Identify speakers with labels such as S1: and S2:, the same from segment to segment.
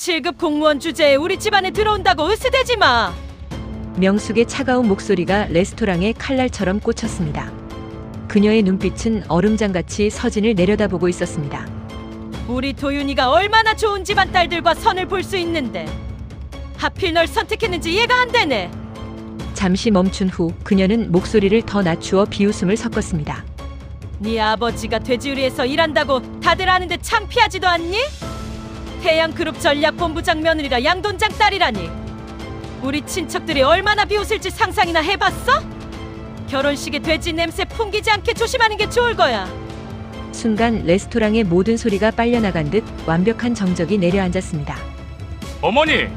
S1: 7급 공무원 주제에 우리 집안에 들어온다고 으스대지 마.
S2: 명숙의 차가운 목소리가 레스토랑에 칼날처럼 꽂혔습니다. 그녀의 눈빛은 얼음장같이 서진을 내려다보고 있었습니다.
S1: 우리 도윤이가 얼마나 좋은 집안 딸들과 선을 볼 수 있는데 하필 널 선택했는지 이해가 안 되네.
S2: 잠시 멈춘 후 그녀는 목소리를 더 낮추어 비웃음을 섞었습니다.
S1: 네 아버지가 돼지우리에서 일한다고 다들 아는데 창피하지도 않니? 태양그룹 전략본부장 며느리라 양돈장 딸이라니. 우리 친척들이 얼마나 비웃을지 상상이나 해봤어? 결혼식에 돼지 냄새 풍기지 않게 조심하는 게 좋을 거야.
S2: 순간 레스토랑의 모든 소리가 빨려나간 듯 완벽한 정적이 내려앉았습니다.
S3: 어머니,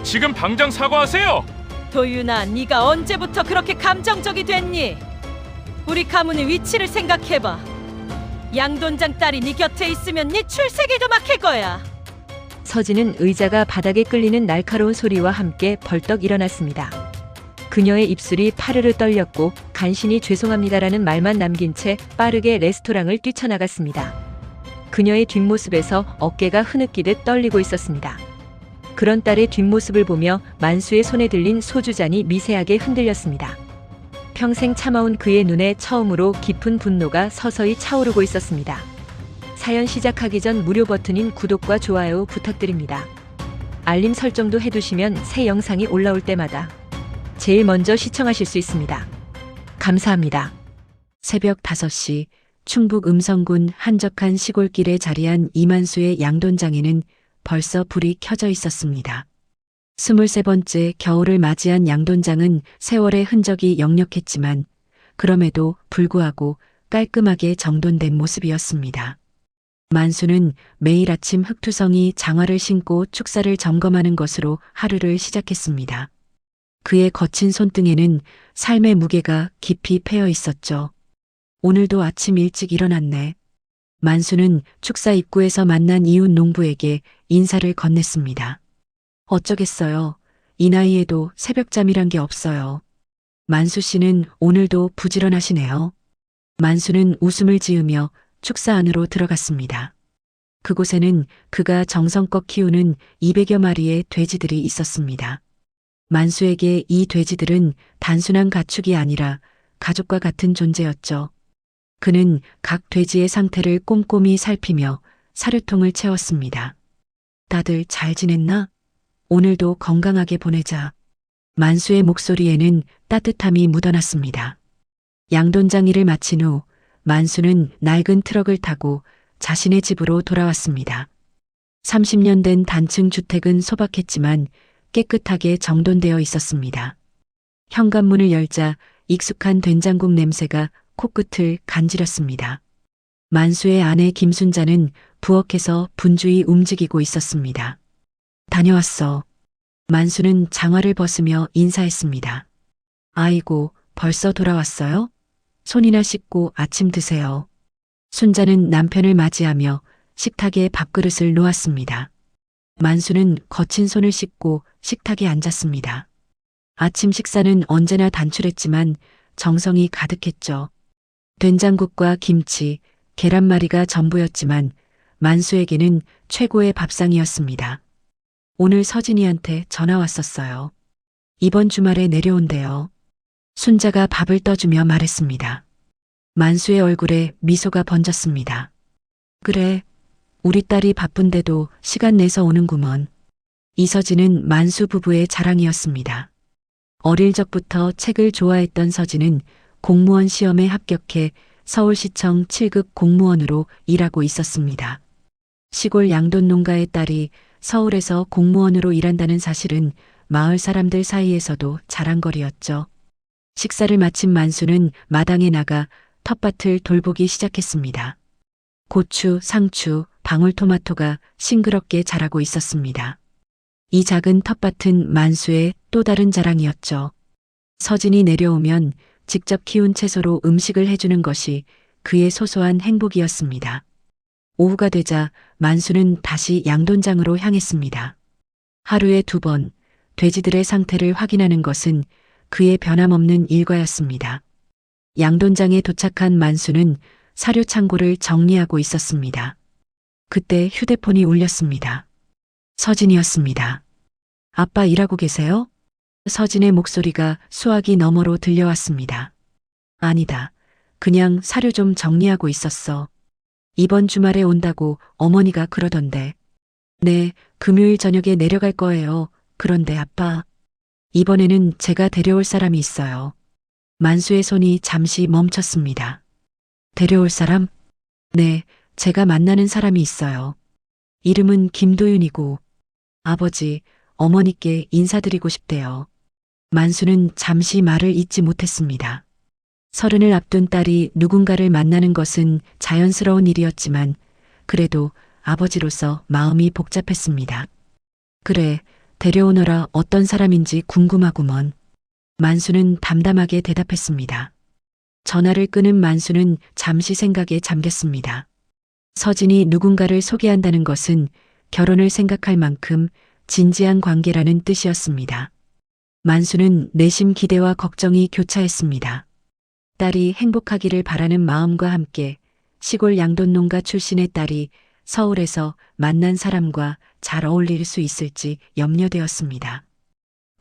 S3: 지금 당장 사과하세요.
S1: 도윤아, 네가 언제부터 그렇게 감정적이 됐니? 우리 가문의 위치를 생각해봐. 양돈장 딸이 네 곁에 있으면 네 출세길도 막힐 거야.
S2: 서진은 의자가 바닥에 끌리는 날카로운 소리와 함께 벌떡 일어났습니다. 그녀의 입술이 파르르 떨렸고 간신히 죄송합니다라는 말만 남긴 채 빠르게 레스토랑을 뛰쳐나갔습니다. 그녀의 뒷모습에서 어깨가 흐느끼듯 떨리고 있었습니다. 그런 딸의 뒷모습을 보며 만수의 손에 들린 소주잔이 미세하게 흔들렸습니다. 평생 참아온 그의 눈에 처음으로 깊은 분노가 서서히 차오르고 있었습니다. 사연 시작하기 전 무료 버튼인 구독과 좋아요 부탁드립니다. 알림 설정도 해두시면 새 영상이 올라올 때마다 제일 먼저 시청하실 수 있습니다. 감사합니다. 새벽 5시 충북 음성군 한적한 시골길에 자리한 이만수의 양돈장에는 벌써 불이 켜져 있었습니다. 23번째 겨울을 맞이한 양돈장은 세월의 흔적이 역력했지만 그럼에도 불구하고 깔끔하게 정돈된 모습이었습니다. 만수는 매일 아침 흑투성이 장화를 신고 축사를 점검하는 것으로 하루를 시작했습니다. 그의 거친 손등에는 삶의 무게가 깊이 패여 있었죠. 오늘도 아침 일찍 일어났네. 만수는 축사 입구에서 만난 이웃 농부에게 인사를 건넸습니다. 어쩌겠어요. 이 나이에도 새벽잠이란 게 없어요. 만수 씨는 오늘도 부지런하시네요. 만수는 웃음을 지으며 축사 안으로 들어갔습니다. 그곳에는 그가 정성껏 키우는 200여 마리의 돼지들이 있었습니다. 만수에게 이 돼지들은 단순한 가축이 아니라 가족과 같은 존재였죠. 그는 각 돼지의 상태를 꼼꼼히 살피며 사료통을 채웠습니다. 다들 잘 지냈나? 오늘도 건강하게 보내자. 만수의 목소리에는 따뜻함이 묻어났습니다. 양돈장 일을 마친 후 만수는 낡은 트럭을 타고 자신의 집으로 돌아왔습니다. 30년 된 단층 주택은 소박했지만 깨끗하게 정돈되어 있었습니다. 현관문을 열자 익숙한 된장국 냄새가 코끝을 간지렸습니다. 만수의 아내 김순자는 부엌에서 분주히 움직이고 있었습니다. 다녀왔어. 만수는 장화를 벗으며 인사했습니다. 아이고, 벌써 돌아왔어요? 손이나 씻고 아침 드세요. 순자는 남편을 맞이하며 식탁에 밥그릇을 놓았습니다. 만수는 거친 손을 씻고 식탁에 앉았습니다. 아침 식사는 언제나 단출했지만 정성이 가득했죠. 된장국과 김치, 계란말이가 전부였지만 만수에게는 최고의 밥상이었습니다. 오늘 서진이한테 전화 왔었어요. 이번 주말에 내려온대요. 순자가 밥을 떠주며 말했습니다. 만수의 얼굴에 미소가 번졌습니다. 그래, 우리 딸이 바쁜데도 시간 내서 오는구먼. 이서진은 만수 부부의 자랑이었습니다. 어릴 적부터 책을 좋아했던 서진은 공무원 시험에 합격해 서울시청 7급 공무원으로 일하고 있었습니다. 시골 양돈 농가의 딸이 서울에서 공무원으로 일한다는 사실은 마을 사람들 사이에서도 자랑거리였죠. 식사를 마친 만수는 마당에 나가 텃밭을 돌보기 시작했습니다. 고추, 상추, 방울토마토가 싱그럽게 자라고 있었습니다. 이 작은 텃밭은 만수의 또 다른 자랑이었죠. 서진이 내려오면 직접 키운 채소로 음식을 해주는 것이 그의 소소한 행복이었습니다. 오후가 되자 만수는 다시 양돈장으로 향했습니다. 하루에 2번 돼지들의 상태를 확인하는 것은 그의 변함없는 일과였습니다. 양돈장에 도착한 만수는 사료 창고를 정리하고 있었습니다. 그때 휴대폰이 울렸습니다. 서진이었습니다. 아빠 일하고 계세요? 서진의 목소리가 수화기 너머로 들려왔습니다. 아니다. 그냥 사료 좀 정리하고 있었어. 이번 주말에 온다고 어머니가 그러던데. 네, 금요일 저녁에 내려갈 거예요. 그런데 아빠, 이번에는 제가 데려올 사람이 있어요. 만수의 손이 잠시 멈췄습니다. 데려올 사람? 네, 제가 만나는 사람이 있어요. 이름은 김도윤이고, 아버지, 어머니께 인사드리고 싶대요. 만수는 잠시 말을 잇지 못했습니다. 30을 앞둔 딸이 누군가를 만나는 것은 자연스러운 일이었지만 그래도 아버지로서 마음이 복잡했습니다. 그래, 데려오너라 어떤 사람인지 궁금하구먼. 만수는 담담하게 대답했습니다. 전화를 끊은 만수는 잠시 생각에 잠겼습니다. 서진이 누군가를 소개한다는 것은 결혼을 생각할 만큼 진지한 관계라는 뜻이었습니다. 만수는 내심 기대와 걱정이 교차했습니다. 딸이 행복하기를 바라는 마음과 함께 시골 양돈농가 출신의 딸이 서울에서 만난 사람과 잘 어울릴 수 있을지 염려되었습니다.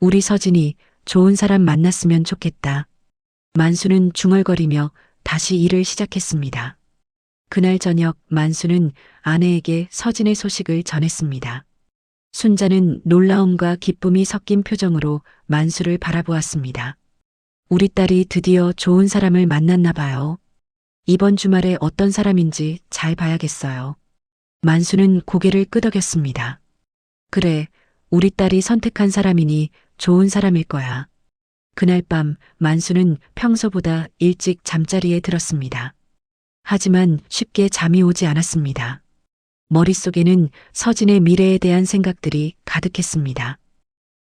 S2: 우리 서진이 좋은 사람 만났으면 좋겠다. 만수는 중얼거리며 다시 일을 시작했습니다. 그날 저녁 만수는 아내에게 서진의 소식을 전했습니다. 순자는 놀라움과 기쁨이 섞인 표정으로 만수를 바라보았습니다. 우리 딸이 드디어 좋은 사람을 만났나 봐요. 이번 주말에 어떤 사람인지 잘 봐야겠어요. 만수는 고개를 끄덕였습니다. 그래, 우리 딸이 선택한 사람이니 좋은 사람일 거야. 그날 밤 만수는 평소보다 일찍 잠자리에 들었습니다. 하지만 쉽게 잠이 오지 않았습니다. 머릿속에는 서진의 미래에 대한 생각들이 가득했습니다.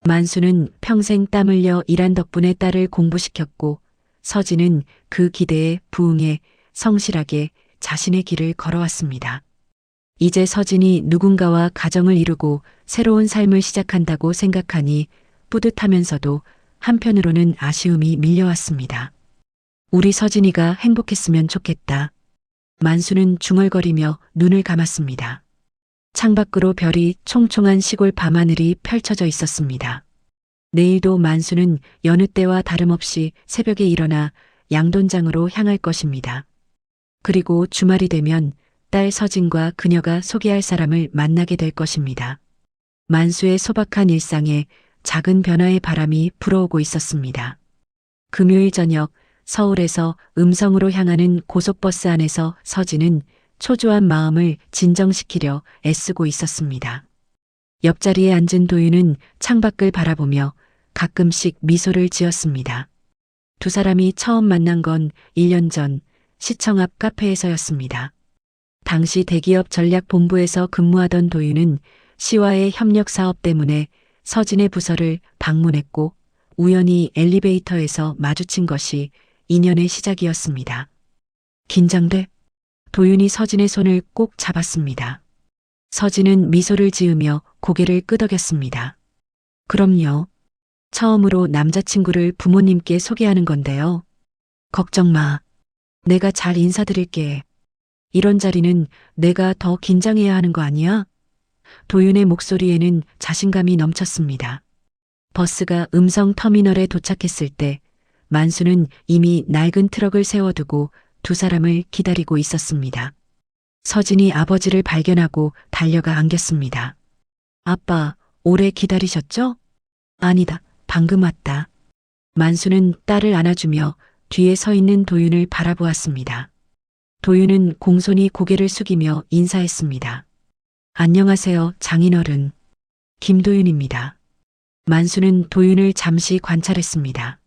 S2: 만수는 평생 땀 흘려 일한 덕분에 딸을 공부시켰고 서진은 그 기대에 부응해 성실하게 자신의 길을 걸어왔습니다. 이제 서진이 누군가와 가정을 이루고 새로운 삶을 시작한다고 생각하니 뿌듯하면서도 한편으로는 아쉬움이 밀려왔습니다. 우리 서진이가 행복했으면 좋겠다. 만수는 중얼거리며 눈을 감았습니다. 창밖으로 별이 총총한 시골 밤하늘이 펼쳐져 있었습니다. 내일도 만수는 여느 때와 다름없이 새벽에 일어나 양돈장으로 향할 것입니다. 그리고 주말이 되면 딸 서진과 그녀가 소개할 사람을 만나게 될 것입니다. 만수의 소박한 일상에 작은 변화의 바람이 불어오고 있었습니다. 금요일 저녁 서울에서 음성으로 향하는 고속버스 안에서 서진은 초조한 마음을 진정시키려 애쓰고 있었습니다. 옆자리에 앉은 도윤은 창밖을 바라보며 가끔씩 미소를 지었습니다. 두 사람이 처음 만난 건 1년 전 시청 앞 카페에서였습니다. 당시 대기업 전략본부에서 근무하던 도윤은 시와의 협력 사업 때문에 서진의 부서를 방문했고 우연히 엘리베이터에서 마주친 것이 인연의 시작이었습니다. 긴장돼? 도윤이 서진의 손을 꼭 잡았습니다. 서진은 미소를 지으며 고개를 끄덕였습니다. 그럼요. 처음으로 남자친구를 부모님께 소개하는 건데요. 걱정 마. 내가 잘 인사드릴게. 이런 자리는 내가 더 긴장해야 하는 거 아니야? 도윤의 목소리에는 자신감이 넘쳤습니다. 버스가 음성 터미널에 도착했을 때 만수는 이미 낡은 트럭을 세워두고 두 사람을 기다리고 있었습니다. 서진이 아버지를 발견하고 달려가 안겼습니다. 아빠, 오래 기다리셨죠? 아니다, 방금 왔다. 만수는 딸을 안아주며 뒤에 서 있는 도윤을 바라보았습니다. 도윤은 공손히 고개를 숙이며 인사했습니다. 안녕하세요, 장인어른. 김도윤입니다. 만수는 도윤을 잠시 관찰했습니다.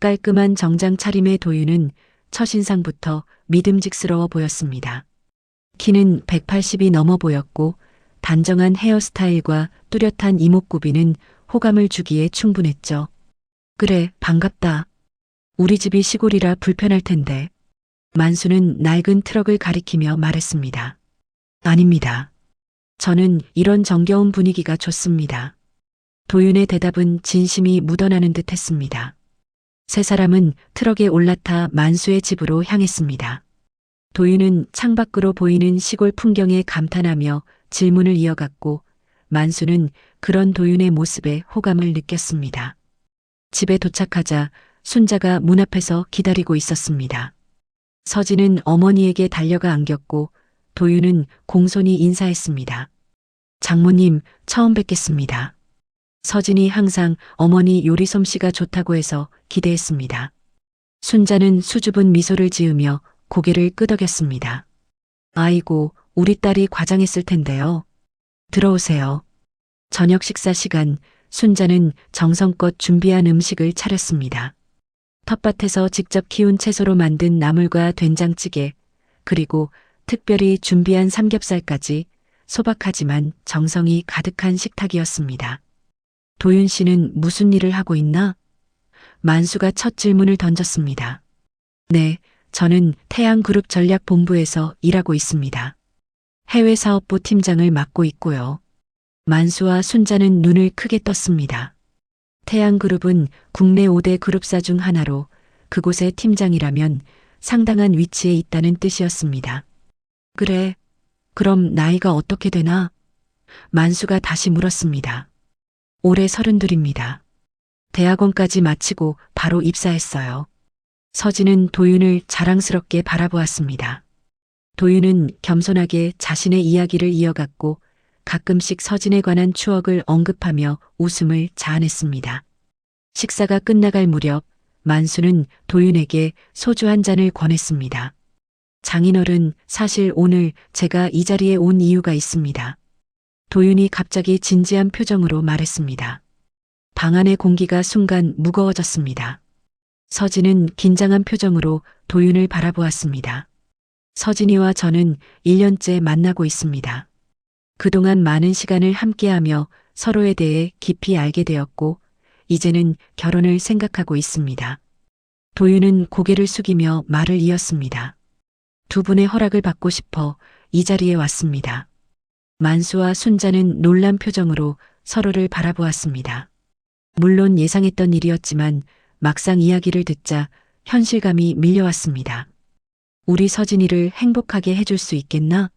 S2: 깔끔한 정장 차림의 도윤은 첫인상부터 믿음직스러워 보였습니다. 키는 180이 넘어 보였고 단정한 헤어스타일과 뚜렷한 이목구비는 호감을 주기에 충분했죠. 그래, 반갑다. 우리 집이 시골이라 불편할 텐데. 만수는 낡은 트럭을 가리키며 말했습니다. 아닙니다. 저는 이런 정겨운 분위기가 좋습니다. 도윤의 대답은 진심이 묻어나는 듯 했습니다. 세 사람은 트럭에 올라타 만수의 집으로 향했습니다. 도윤은 창밖으로 보이는 시골 풍경에 감탄하며 질문을 이어갔고 만수는 그런 도윤의 모습에 호감을 느꼈습니다. 집에 도착하자 순자가 문 앞에서 기다리고 있었습니다. 서진은 어머니에게 달려가 안겼고 도윤은 공손히 인사했습니다. 장모님, 처음 뵙겠습니다. 서진이 항상 어머니 요리 솜씨가 좋다고 해서 기대했습니다. 순자는 수줍은 미소를 지으며 고개를 끄덕였습니다. 아이고, 우리 딸이 과장했을 텐데요. 들어오세요. 저녁 식사 시간, 순자는 정성껏 준비한 음식을 차렸습니다. 텃밭에서 직접 키운 채소로 만든 나물과 된장찌개, 그리고 특별히 준비한 삼겹살까지 소박하지만 정성이 가득한 식탁이었습니다. 도윤 씨는 무슨 일을 하고 있나? 만수가 첫 질문을 던졌습니다. 네, 저는 태양그룹 전략본부에서 일하고 있습니다. 해외사업부 팀장을 맡고 있고요. 만수와 순자는 눈을 크게 떴습니다. 태양그룹은 국내 5대 그룹사 중 하나로 그곳의 팀장이라면 상당한 위치에 있다는 뜻이었습니다. 그래, 그럼 나이가 어떻게 되나? 만수가 다시 물었습니다. 올해 32입니다. 대학원까지 마치고 바로 입사했어요. 서진은 도윤을 자랑스럽게 바라보았습니다. 도윤은 겸손하게 자신의 이야기를 이어갔고 가끔씩 서진에 관한 추억을 언급하며 웃음을 자아냈습니다. 식사가 끝나갈 무렵 만수는 도윤에게 소주 한 잔을 권했습니다. 장인어른, 사실 오늘 제가 이 자리에 온 이유가 있습니다. 도윤이 갑자기 진지한 표정으로 말했습니다. 방 안의 공기가 순간 무거워졌습니다. 서진은 긴장한 표정으로 도윤을 바라보았습니다. 서진이와 저는 1년째 만나고 있습니다. 그동안 많은 시간을 함께하며 서로에 대해 깊이 알게 되었고 이제는 결혼을 생각하고 있습니다. 도윤은 고개를 숙이며 말을 이었습니다. 두 분의 허락을 받고 싶어 이 자리에 왔습니다. 만수와 순자는 놀란 표정으로 서로를 바라보았습니다. 물론 예상했던 일이었지만 막상 이야기를 듣자 현실감이 밀려왔습니다. 우리 서진이를 행복하게 해줄 수 있겠나?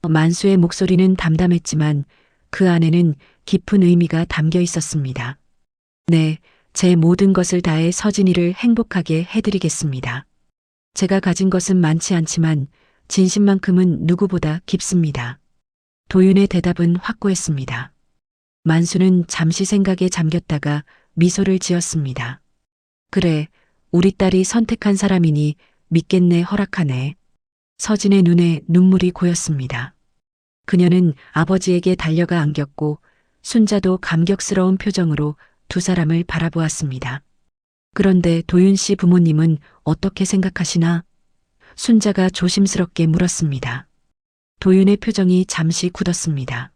S2: 만수의 목소리는 담담했지만 그 안에는 깊은 의미가 담겨 있었습니다. 네, 제 모든 것을 다해 서진이를 행복하게 해드리겠습니다. 제가 가진 것은 많지 않지만 진심만큼은 누구보다 깊습니다. 도윤의 대답은 확고했습니다. 만수는 잠시 생각에 잠겼다가 미소를 지었습니다. 그래, 우리 딸이 선택한 사람이니 믿겠네, 허락하네. 서진의 눈에 눈물이 고였습니다. 그녀는 아버지에게 달려가 안겼고 순자도 감격스러운 표정으로 두 사람을 바라보았습니다. 그런데 도윤 씨 부모님은 어떻게 생각하시나? 순자가 조심스럽게 물었습니다. 도윤의 표정이 잠시 굳었습니다.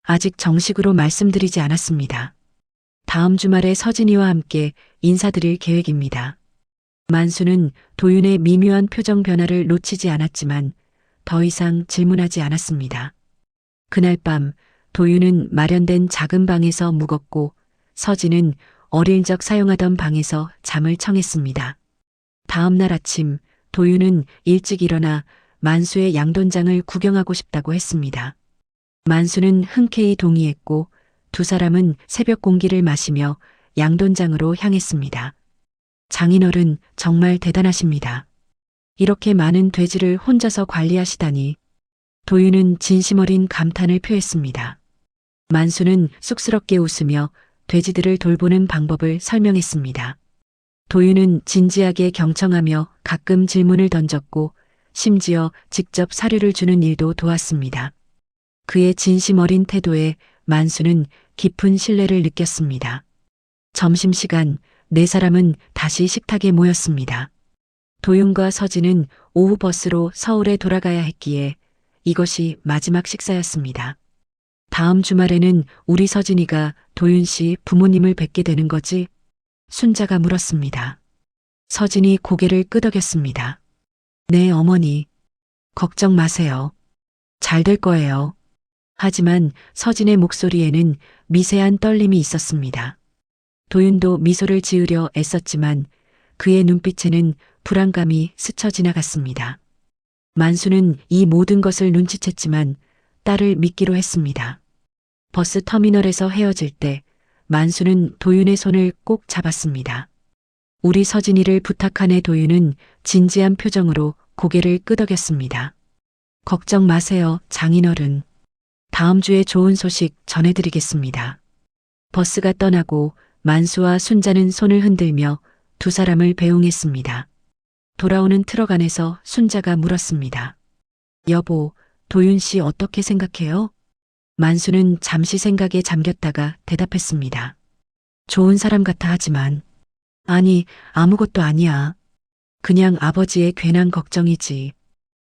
S2: 아직 정식으로 말씀드리지 않았습니다. 다음 주말에 서진이와 함께 인사드릴 계획입니다. 만수는 도윤의 미묘한 표정 변화를 놓치지 않았지만 더 이상 질문하지 않았습니다. 그날 밤 도윤은 마련된 작은 방에서 묵었고 서진은 어릴 적 사용하던 방에서 잠을 청했습니다. 다음 날 아침 도윤은 일찍 일어나 만수의 양돈장을 구경하고 싶다고 했습니다. 만수는 흔쾌히 동의했고 두 사람은 새벽 공기를 마시며 양돈장으로 향했습니다. 장인어른, 정말 대단하십니다. 이렇게 많은 돼지를 혼자서 관리하시다니. 도윤은 진심 어린 감탄을 표했습니다. 만수는 쑥스럽게 웃으며 돼지들을 돌보는 방법을 설명했습니다. 도윤은 진지하게 경청하며 가끔 질문을 던졌고 심지어 직접 사료를 주는 일도 도왔습니다. 그의 진심 어린 태도에 만수는 깊은 신뢰를 느꼈습니다. 점심시간 네 사람은 다시 식탁에 모였습니다. 도윤과 서진은 오후 버스로 서울에 돌아가야 했기에 이것이 마지막 식사였습니다. 다음 주말에는 우리 서진이가 도윤 씨 부모님을 뵙게 되는 거지? 순자가 물었습니다. 서진이 고개를 끄덕였습니다. 네, 어머니. 걱정 마세요. 잘 될 거예요. 하지만 서진의 목소리에는 미세한 떨림이 있었습니다. 도윤도 미소를 지으려 애썼지만 그의 눈빛에는 불안감이 스쳐 지나갔습니다. 만수는 이 모든 것을 눈치챘지만 딸을 믿기로 했습니다. 버스 터미널에서 헤어질 때 만수는 도윤의 손을 꼭 잡았습니다. 우리 서진이를 부탁하네. 도윤은 진지한 표정으로 고개를 끄덕였습니다. 걱정 마세요, 장인어른. 다음 주에 좋은 소식 전해드리겠습니다. 버스가 떠나고 만수와 순자는 손을 흔들며 두 사람을 배웅했습니다. 돌아오는 트럭 안에서 순자가 물었습니다. 여보, 도윤 씨 어떻게 생각해요? 만수는 잠시 생각에 잠겼다가 대답했습니다. 좋은 사람 같아 하지만. 아니, 아무것도 아니야. 그냥 아버지의 괜한 걱정이지.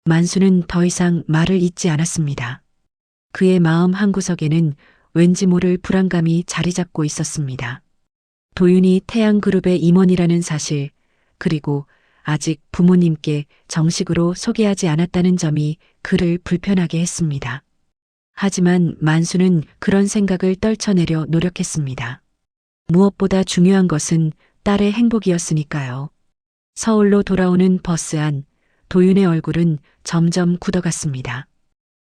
S2: 만수는 더 이상 말을 잇지 않았습니다. 그의 마음 한구석에는 왠지 모를 불안감이 자리 잡고 있었습니다. 도윤이 태양그룹의 임원이라는 사실, 그리고 아직 부모님께 정식으로 소개하지 않았다는 점이 그를 불편하게 했습니다. 하지만 만수는 그런 생각을 떨쳐내려 노력했습니다. 무엇보다 중요한 것은 딸의 행복이었으니까요. 서울로 돌아오는 버스 안, 도윤의 얼굴은 점점 굳어갔습니다.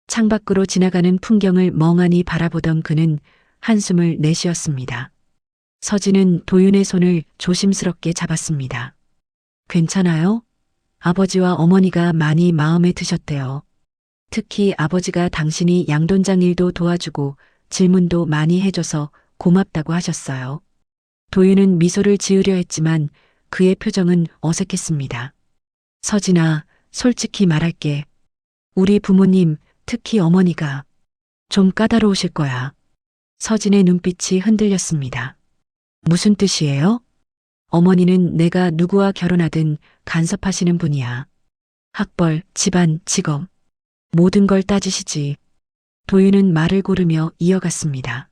S2: 창밖으로 지나가는 풍경을 멍하니 바라보던 그는 한숨을 내쉬었습니다. 서진은 도윤의 손을 조심스럽게 잡았습니다. 괜찮아요? 아버지와 어머니가 많이 마음에 드셨대요. 특히 아버지가 당신이 양돈장 일도 도와주고 질문도 많이 해줘서 고맙다고 하셨어요. 도윤은 미소를 지으려 했지만 그의 표정은 어색했습니다. 서진아, 솔직히 말할게. 우리 부모님, 특히 어머니가 좀 까다로우실 거야. 서진의 눈빛이 흔들렸습니다. 무슨 뜻이에요? 어머니는 내가 누구와 결혼하든 간섭하시는 분이야. 학벌, 집안, 직업, 모든 걸 따지시지. 도윤은 말을 고르며 이어갔습니다.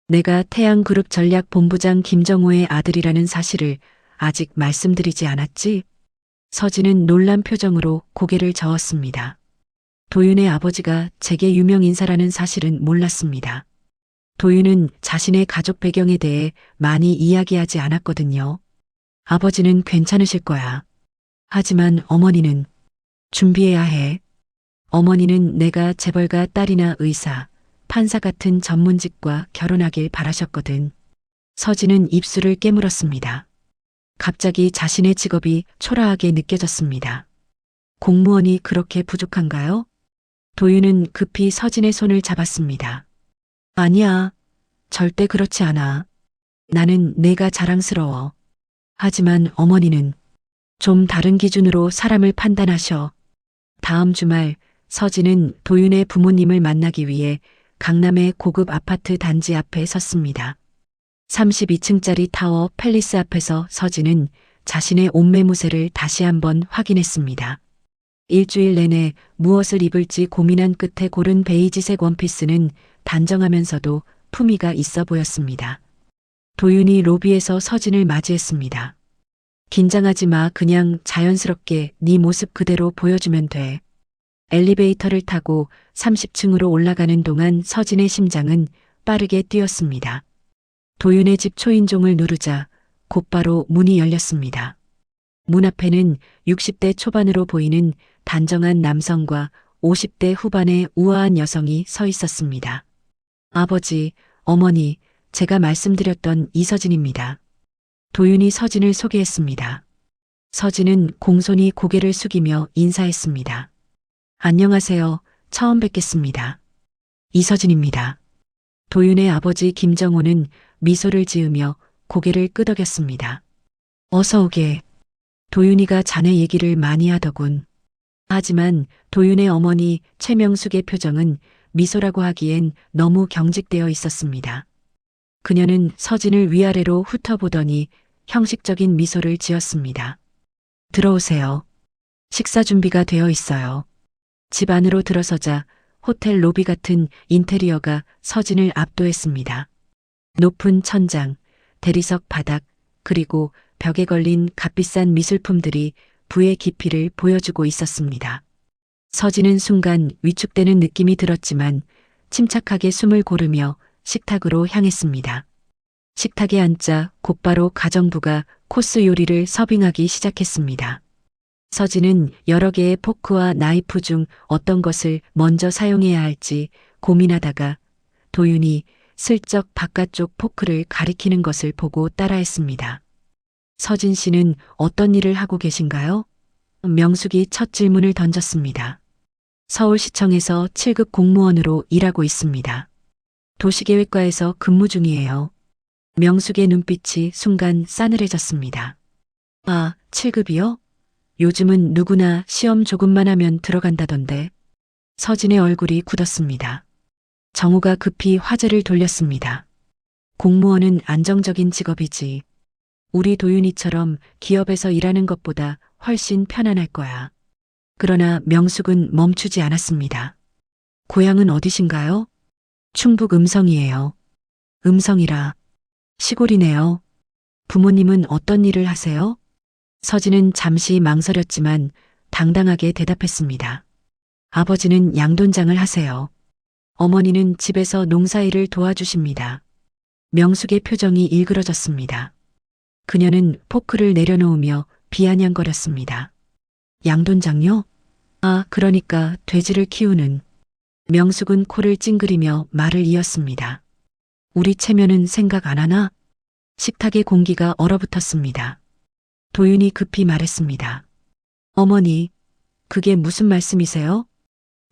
S2: 내가 태양그룹 전략본부장 김정호의 아들이라는 사실을 아직 말씀드리지 않았지? 서진은 놀란 표정으로 고개를 저었습니다. 도윤의 아버지가 재계 유명 인사라는 사실은 몰랐습니다. 도윤은 자신의 가족 배경에 대해 많이 이야기하지 않았거든요. 아버지는 괜찮으실 거야. 하지만 어머니는 준비해야 해. 어머니는 내가 재벌가 딸이나 의사, 판사 같은 전문직과 결혼하길 바라셨거든. 서진은 입술을 깨물었습니다. 갑자기 자신의 직업이 초라하게 느껴졌습니다. 공무원이 그렇게 부족한가요? 도윤은 급히 서진의 손을 잡았습니다. 아니야, 절대 그렇지 않아. 나는 내가 자랑스러워. 하지만 어머니는 좀 다른 기준으로 사람을 판단하셔. 다음 주말 서진은 도윤의 부모님을 만나기 위해 강남의 고급 아파트 단지 앞에 섰습니다. 32층짜리 타워 팰리스 앞에서 서진은 자신의 옷매무새를 다시 한번 확인했습니다. 일주일 내내 무엇을 입을지 고민한 끝에 고른 베이지색 원피스는 단정하면서도 품위가 있어 보였습니다. 도윤이 로비에서 서진을 맞이했습니다. 긴장하지 마. 그냥 자연스럽게 네 모습 그대로 보여주면 돼. 엘리베이터를 타고 30층으로 올라가는 동안 서진의 심장은 빠르게 뛰었습니다. 도윤의 집 초인종을 누르자 곧바로 문이 열렸습니다. 문 앞에는 60대 초반으로 보이는 단정한 남성과 50대 후반의 우아한 여성이 서 있었습니다. 아버지, 어머니, 제가 말씀드렸던 이서진입니다. 도윤이 서진을 소개했습니다. 서진은 공손히 고개를 숙이며 인사했습니다. 안녕하세요. 처음 뵙겠습니다. 이서진입니다. 도윤의 아버지 김정호는 미소를 지으며 고개를 끄덕였습니다. 어서 오게. 도윤이가 자네 얘기를 많이 하더군. 하지만 도윤의 어머니 최명숙의 표정은 미소라고 하기엔 너무 경직되어 있었습니다. 그녀는 서진을 위아래로 훑어보더니 형식적인 미소를 지었습니다. 들어오세요. 식사 준비가 되어 있어요. 집 안으로 들어서자 호텔 로비 같은 인테리어가 서진을 압도했습니다. 높은 천장, 대리석 바닥, 그리고 벽에 걸린 값비싼 미술품들이 부의 깊이를 보여주고 있었습니다. 서진은 순간 위축되는 느낌이 들었지만 침착하게 숨을 고르며 식탁으로 향했습니다. 식탁에 앉자 곧바로 가정부가 코스 요리를 서빙하기 시작했습니다. 서진은 여러 개의 포크와 나이프 중 어떤 것을 먼저 사용해야 할지 고민하다가 도윤이 슬쩍 바깥쪽 포크를 가리키는 것을 보고 따라했습니다. 서진 씨는 어떤 일을 하고 계신가요? 명숙이 첫 질문을 던졌습니다. 서울시청에서 7급 공무원으로 일하고 있습니다. 도시계획과에서 근무 중이에요. 명숙의 눈빛이 순간 싸늘해졌습니다. 아, 7급이요? 요즘은 누구나 시험 조금만 하면 들어간다던데. 서진의 얼굴이 굳었습니다. 정우가 급히 화제를 돌렸습니다. 공무원은 안정적인 직업이지. 우리 도윤이처럼 기업에서 일하는 것보다 훨씬 편안할 거야. 그러나 명숙은 멈추지 않았습니다. 고향은 어디신가요? 충북 음성이에요. 음성이라. 시골이네요. 부모님은 어떤 일을 하세요? 서진은 잠시 망설였지만 당당하게 대답했습니다. 아버지는 양돈장을 하세요. 어머니는 집에서 농사일을 도와주십니다. 명숙의 표정이 일그러졌습니다. 그녀는 포크를 내려놓으며 비아냥거렸습니다. 양돈장요? 아, 그러니까 돼지를 키우는. 명숙은 코를 찡그리며 말을 이었습니다. 우리 체면은 생각 안 하나? 식탁의 공기가 얼어붙었습니다. 도윤이 급히 말했습니다. 어머니, 그게 무슨 말씀이세요?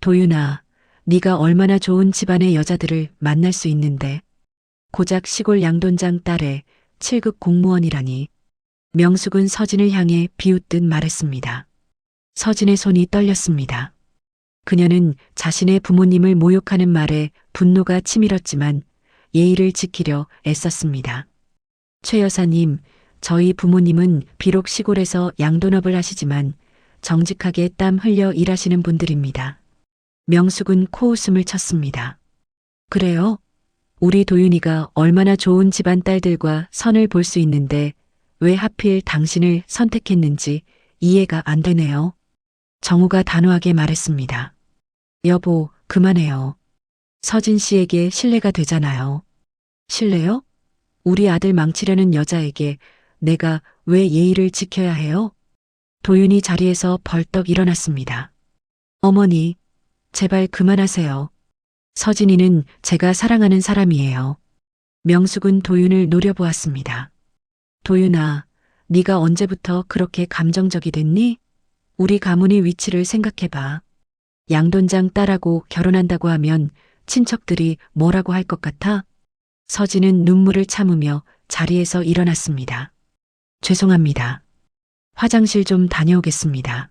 S2: 도윤아, 네가 얼마나 좋은 집안의 여자들을 만날 수 있는데 고작 시골 양돈장 딸의 7급 공무원이라니. 명숙은 서진을 향해 비웃듯 말했습니다. 서진의 손이 떨렸습니다. 그녀는 자신의 부모님을 모욕하는 말에 분노가 치밀었지만 예의를 지키려 애썼습니다. 최 여사님, 저희 부모님은 비록 시골에서 양돈업을 하시지만 정직하게 땀 흘려 일하시는 분들입니다. 명숙은 코웃음을 쳤습니다. 그래요? 우리 도윤이가 얼마나 좋은 집안 딸들과 선을 볼 수 있는데 왜 하필 당신을 선택했는지 이해가 안 되네요. 정우가 단호하게 말했습니다. 여보, 그만해요. 서진 씨에게 신뢰가 되잖아요. 신뢰요? 우리 아들 망치려는 여자에게 내가 왜 예의를 지켜야 해요? 도윤이 자리에서 벌떡 일어났습니다. 어머니, 제발 그만하세요. 서진이는 제가 사랑하는 사람이에요. 명숙은 도윤을 노려보았습니다. 도윤아, 네가 언제부터 그렇게 감정적이 됐니? 우리 가문의 위치를 생각해봐. 양돈장 딸하고 결혼한다고 하면 친척들이 뭐라고 할 것 같아? 서진은 눈물을 참으며 자리에서 일어났습니다. 죄송합니다. 화장실 좀 다녀오겠습니다.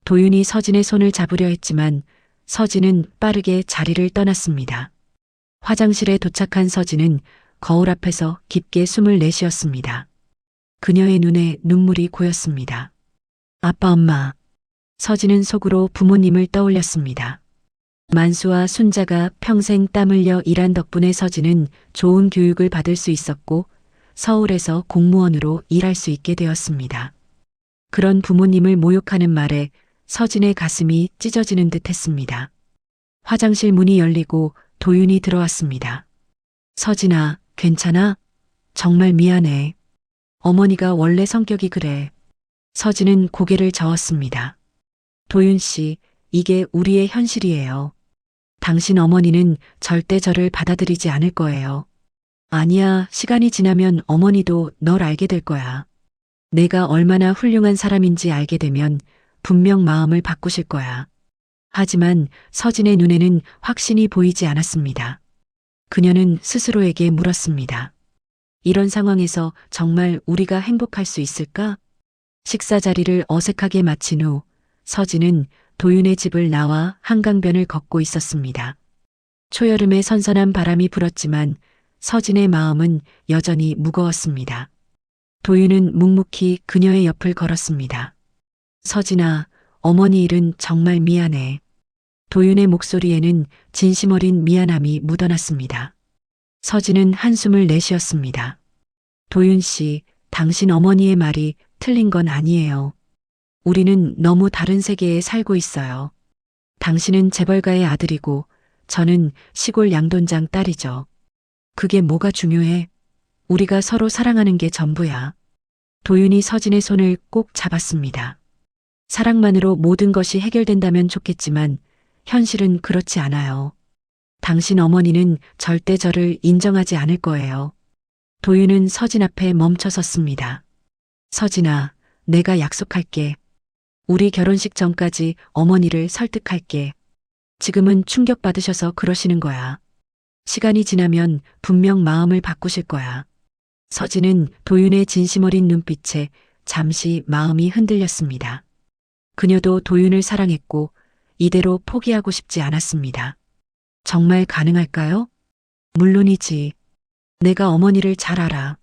S2: 도윤이 서진의 손을 잡으려 했지만 서진은 빠르게 자리를 떠났습니다. 화장실에 도착한 서진은 거울 앞에서 깊게 숨을 내쉬었습니다. 그녀의 눈에 눈물이 고였습니다. 아빠, 엄마. 서진은 속으로 부모님을 떠올렸습니다. 만수와 순자가 평생 땀 흘려 일한 덕분에 서진은 좋은 교육을 받을 수 있었고 서울에서 공무원으로 일할 수 있게 되었습니다. 그런 부모님을 모욕하는 말에 서진의 가슴이 찢어지는 듯 했습니다. 화장실 문이 열리고 도윤이 들어왔습니다. 서진아, 괜찮아? 정말 미안해. 어머니가 원래 성격이 그래. 서진은 고개를 저었습니다. 도윤 씨, 이게 우리의 현실이에요. 당신 어머니는 절대 저를 받아들이지 않을 거예요. 아니야, 시간이 지나면 어머니도 널 알게 될 거야. 내가 얼마나 훌륭한 사람인지 알게 되면 분명 마음을 바꾸실 거야. 하지만 서진의 눈에는 확신이 보이지 않았습니다. 그녀는 스스로에게 물었습니다. 이런 상황에서 정말 우리가 행복할 수 있을까? 식사 자리를 어색하게 마친 후 서진은 도윤의 집을 나와 한강변을 걷고 있었습니다. 초여름에 선선한 바람이 불었지만 서진의 마음은 여전히 무거웠습니다. 도윤은 묵묵히 그녀의 옆을 걸었습니다. 서진아, 어머니 일은 정말 미안해. 도윤의 목소리에는 진심 어린 미안함이 묻어났습니다. 서진은 한숨을 내쉬었습니다. 도윤 씨, 당신 어머니의 말이 틀린 건 아니에요. 우리는 너무 다른 세계에 살고 있어요. 당신은 재벌가의 아들이고 저는 시골 양돈장 딸이죠. 그게 뭐가 중요해? 우리가 서로 사랑하는 게 전부야. 도윤이 서진의 손을 꼭 잡았습니다. 사랑만으로 모든 것이 해결된다면 좋겠지만 현실은 그렇지 않아요.
S4: 당신 어머니는 절대 저를 인정하지 않을 거예요. 도윤은 서진 앞에 멈춰 섰습니다. 서진아, 내가 약속할게. 우리 결혼식 전까지 어머니를 설득할게. 지금은 충격받으셔서 그러시는 거야. 시간이 지나면 분명 마음을 바꾸실 거야. 서진은 도윤의 진심 어린 눈빛에 잠시 마음이 흔들렸습니다. 그녀도 도윤을 사랑했고 이대로 포기하고 싶지 않았습니다. 정말 가능할까요? 물론이지. 내가 어머니를 잘 알아.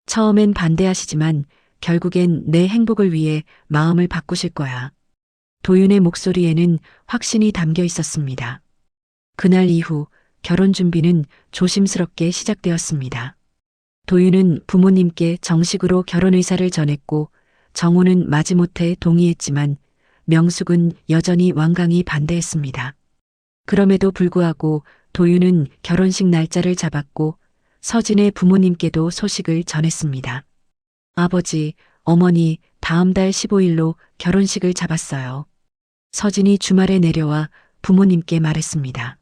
S4: 처음엔 반대하시지만 결국엔 내 행복을 위해 마음을 바꾸실 거야. 도윤의 목소리에는 확신이 담겨 있었습니다. 그날 이후 결혼 준비는 조심스럽게 시작되었습니다. 도윤은 부모님께 정식으로 결혼 의사를 전했고 정호는 마지못해 동의했지만 명숙은 여전히 완강히 반대했습니다. 그럼에도 불구하고 도윤은 결혼식 날짜를 잡았고 서진의 부모님께도 소식을 전했습니다. 아버지, 어머니, 다음 달 15일로 결혼식을 잡았어요. 서진이 주말에 내려와 부모님께 말했습니다.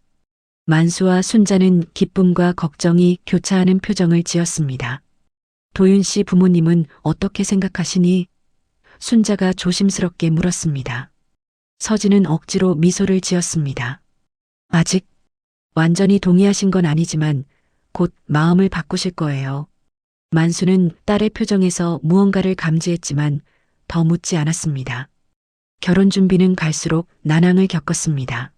S4: 만수와 순자는 기쁨과 걱정이 교차하는 표정을 지었습니다. 도윤 씨 부모님은 어떻게 생각하시니? 순자가 조심스럽게 물었습니다. 서진은 억지로 미소를 지었습니다. 아직 완전히 동의하신 건 아니지만 곧 마음을 바꾸실 거예요. 만수는 딸의 표정에서 무언가를 감지했지만 더 묻지 않았습니다. 결혼 준비는 갈수록 난항을 겪었습니다.